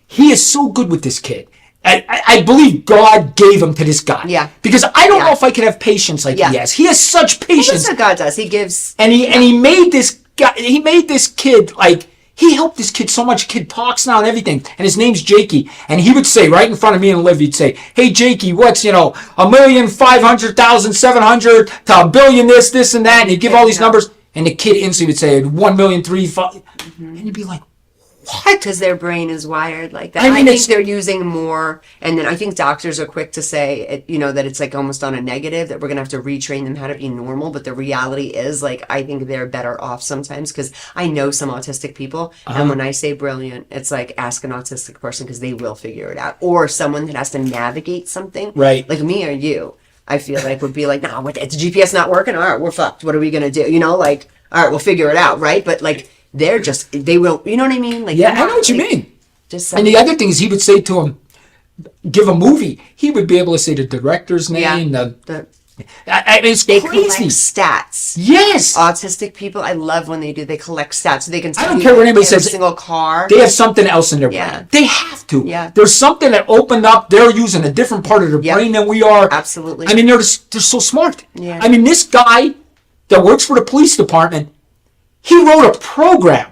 He is so good with this kid. I believe God gave him to this guy. Yeah. Because I don't Yeah. know if I could have patience like Yeah. he has. He has such patience. That's what God does. He gives. And he made this guy, he made this kid, like, he helped this kid so much. Kid talks now and everything. And his name's Jakey. And he would say, right in front of me and Liv, he'd say, hey, Jakey, what's, 1,500,700 to $1 billion this, and that. And he'd give all these numbers. And the kid instantly would say, 1,000,035. And you'd be like, what? Because their brain is wired like that. I mean, I think it's- they're using more, and then I think doctors are quick to say, that it's like almost on a negative, that we're going to have to retrain them how to be normal. But the reality is, like, I think they're better off sometimes because I know some autistic people. And when I say brilliant, it's like ask an autistic person because they will figure it out. Or someone that has to navigate something. Right. Like me or you. I feel like would be like, no, what, it's GPS not working? All right, we're fucked. What are we going to do? All right, we'll figure it out, right? But like, they will, you know what I mean? Like, Yeah, I know what you mean. Just And the other thing is he would say to him, give a movie. He would be able to say the director's name. It's they crazy. collect stats. Yes. Autistic people, I love when they do. They collect stats. So they can. I don't care what anybody every says. Single car. They have something else in their Yeah. brain. They have to. Yeah. There's something that opened up. They're using a different part of their Yep. brain than we are. Absolutely. I mean, they're so smart. Yeah. I mean, this guy that works for the police department, he wrote a program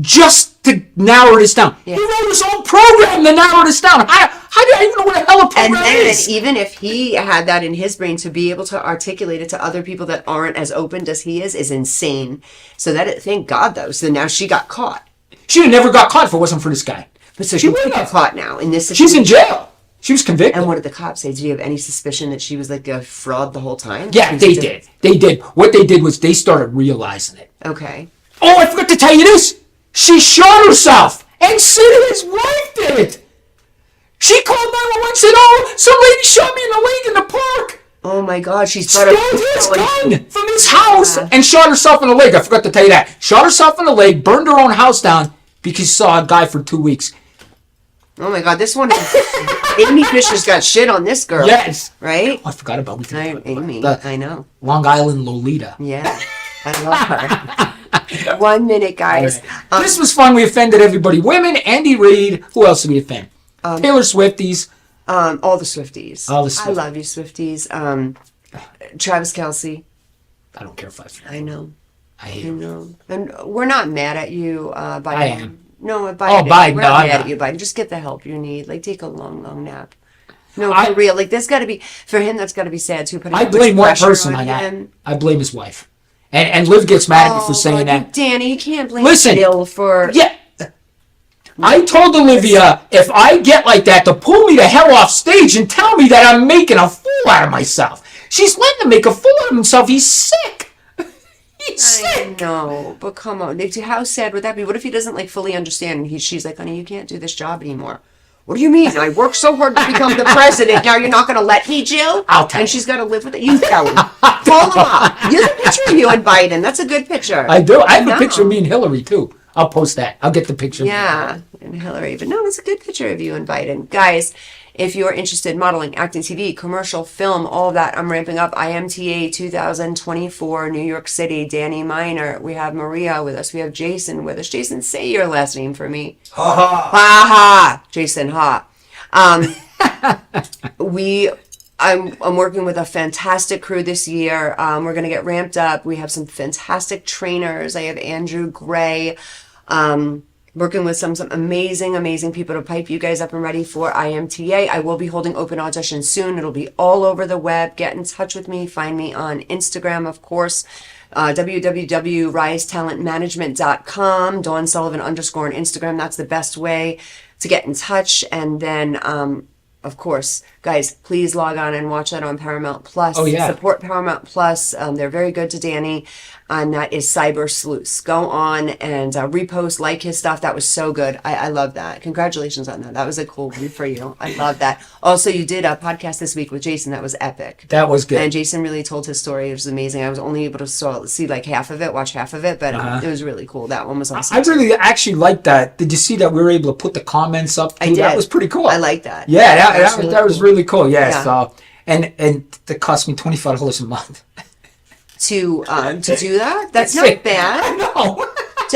just to narrow this down. Yeah. He wrote his own program to narrow this down. How do I even know what the hell a program and then is? even if he had that in his brain to be able to articulate it to other people that aren't as open as he is insane. So thank God though. So now she got caught. She never got caught if it wasn't for this guy. But so She she wouldn't got have. caught now in this She's in situation. jail. She was convicted. And what did the cops say? Did you have any suspicion that she was like a fraud the whole time? Yeah, they did. They did. What they did was they started realizing it. Okay. Oh, I forgot to tell you this. She shot herself. And said his wife did it. She called 911 and said, oh, some lady shot me in the leg in the park. Oh my God, she's Stole his gun from his house and shot herself in the leg. I forgot to tell you that. Shot herself in the leg, burned her own house down because she saw a guy for 2 weeks. Oh my God, this one is Amy Fisher's got shit on this girl. Yes. Right? Oh, I forgot about Amy. the I know. Long Island Lolita. Yeah. I love her. 1 minute, guys. This was fun. We offended everybody. Women, Andy Reid. Who else did we offend? Taylor Swifties. All the Swifties. All the Swifties. I love you, Swifties. Travis Kelce. I don't care if I know. I hate I him. know. And we're not mad at you, Biden. I am. No, Biden. Biden, We're no, not I'm mad not. at you, Biden. Just get the help you need. Like, take a long, long nap. No, for real. Like, there's got to be, for him, that's got to be sad, too. I blame one person on that. I blame his wife. And Liv gets mad at me for saying that. Danny, you can't blame Listen, Bill for... Yeah. I told Olivia, if I get like that, to pull me the hell off stage and tell me that I'm making a fool out of myself. She's letting him make a fool out of himself. He's sick. He's sick. I know, but come on. How sad would that be? What if he doesn't, like, fully understand and she's like, honey, you can't do this job anymore. What do you mean? I worked so hard to become the president. Now you're not going to let me, Jill? I'll tell And him. she's got to live with it. You tell him. Call him up. Use a picture of you and Biden. That's a good picture. I do. I have know. a picture of me and Hillary, too. I'll post that. I'll get the picture. Yeah, and Hillary. But no, it's a good picture of you and Biden. Guys, if you're interested in modeling, acting, TV, commercial, film, all of that, I'm ramping up. IMTA 2024, New York City, Danny Miner. We have Maria with us. We have Jason with us. Jason, say your last name for me. Ha ha. Ha ha. Jason, ha. I'm working with a fantastic crew this year. We're going to get ramped up. We have some fantastic trainers. I have Andrew Gray. working with some amazing people to pipe you guys up and ready for IMTA. I will be holding open auditions soon. It'll be all over the web. Get in touch with me. Find me on Instagram, of course. www.risetalentmanagement.com. Dawn Sullivan _ on Instagram. That's the best way to get in touch. And then, of course, guys, please log on and watch that on Paramount Plus. Oh, yeah. Support Paramount Plus. They're very good to Danny. And that is Cyber Sleuths. Go on and repost, like his stuff. That was so good. I love that. Congratulations on that. That was a cool one for you. I love that. Also, you did a podcast this week with Jason. That was epic. That was good. And Jason really told his story. It was amazing. I was only able to see like half of it, watch half of it, but it was really cool. That one was awesome. I really actually liked that. Did you see that we were able to put the comments up? Too? I did. That was pretty cool. I like that. Yeah, that was cool. really cool. Yeah. Yeah. So, and it cost me $25 a month. To do that? That's That's not it. bad. I know.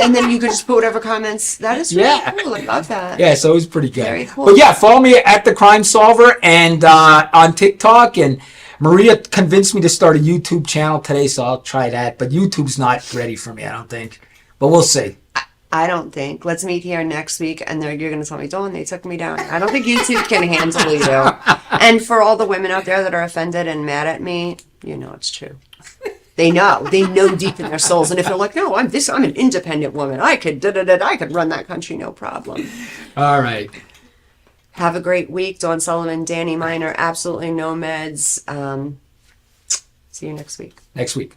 And then you could just put whatever comments. That is really Yeah. cool. I love that. Yeah, so it was pretty good. Very cool. But yeah, follow me at The Crime Solver and on TikTok. And Maria convinced me to start a YouTube channel today, so I'll try that. But YouTube's not ready for me, I don't think. But we'll see. I don't think. Let's meet here next week, and you're going to tell me, Dawn, they took me down. I don't think YouTube can handle you. And for all the women out there that are offended and mad at me, you know it's true. They know deep in their souls. And if they're like, no, I'm an independent woman. I could run that country, no problem. All right. Have a great week. Dawn Sullivan, Danny Miner, Absolutely No Meds. See you next week. Next week.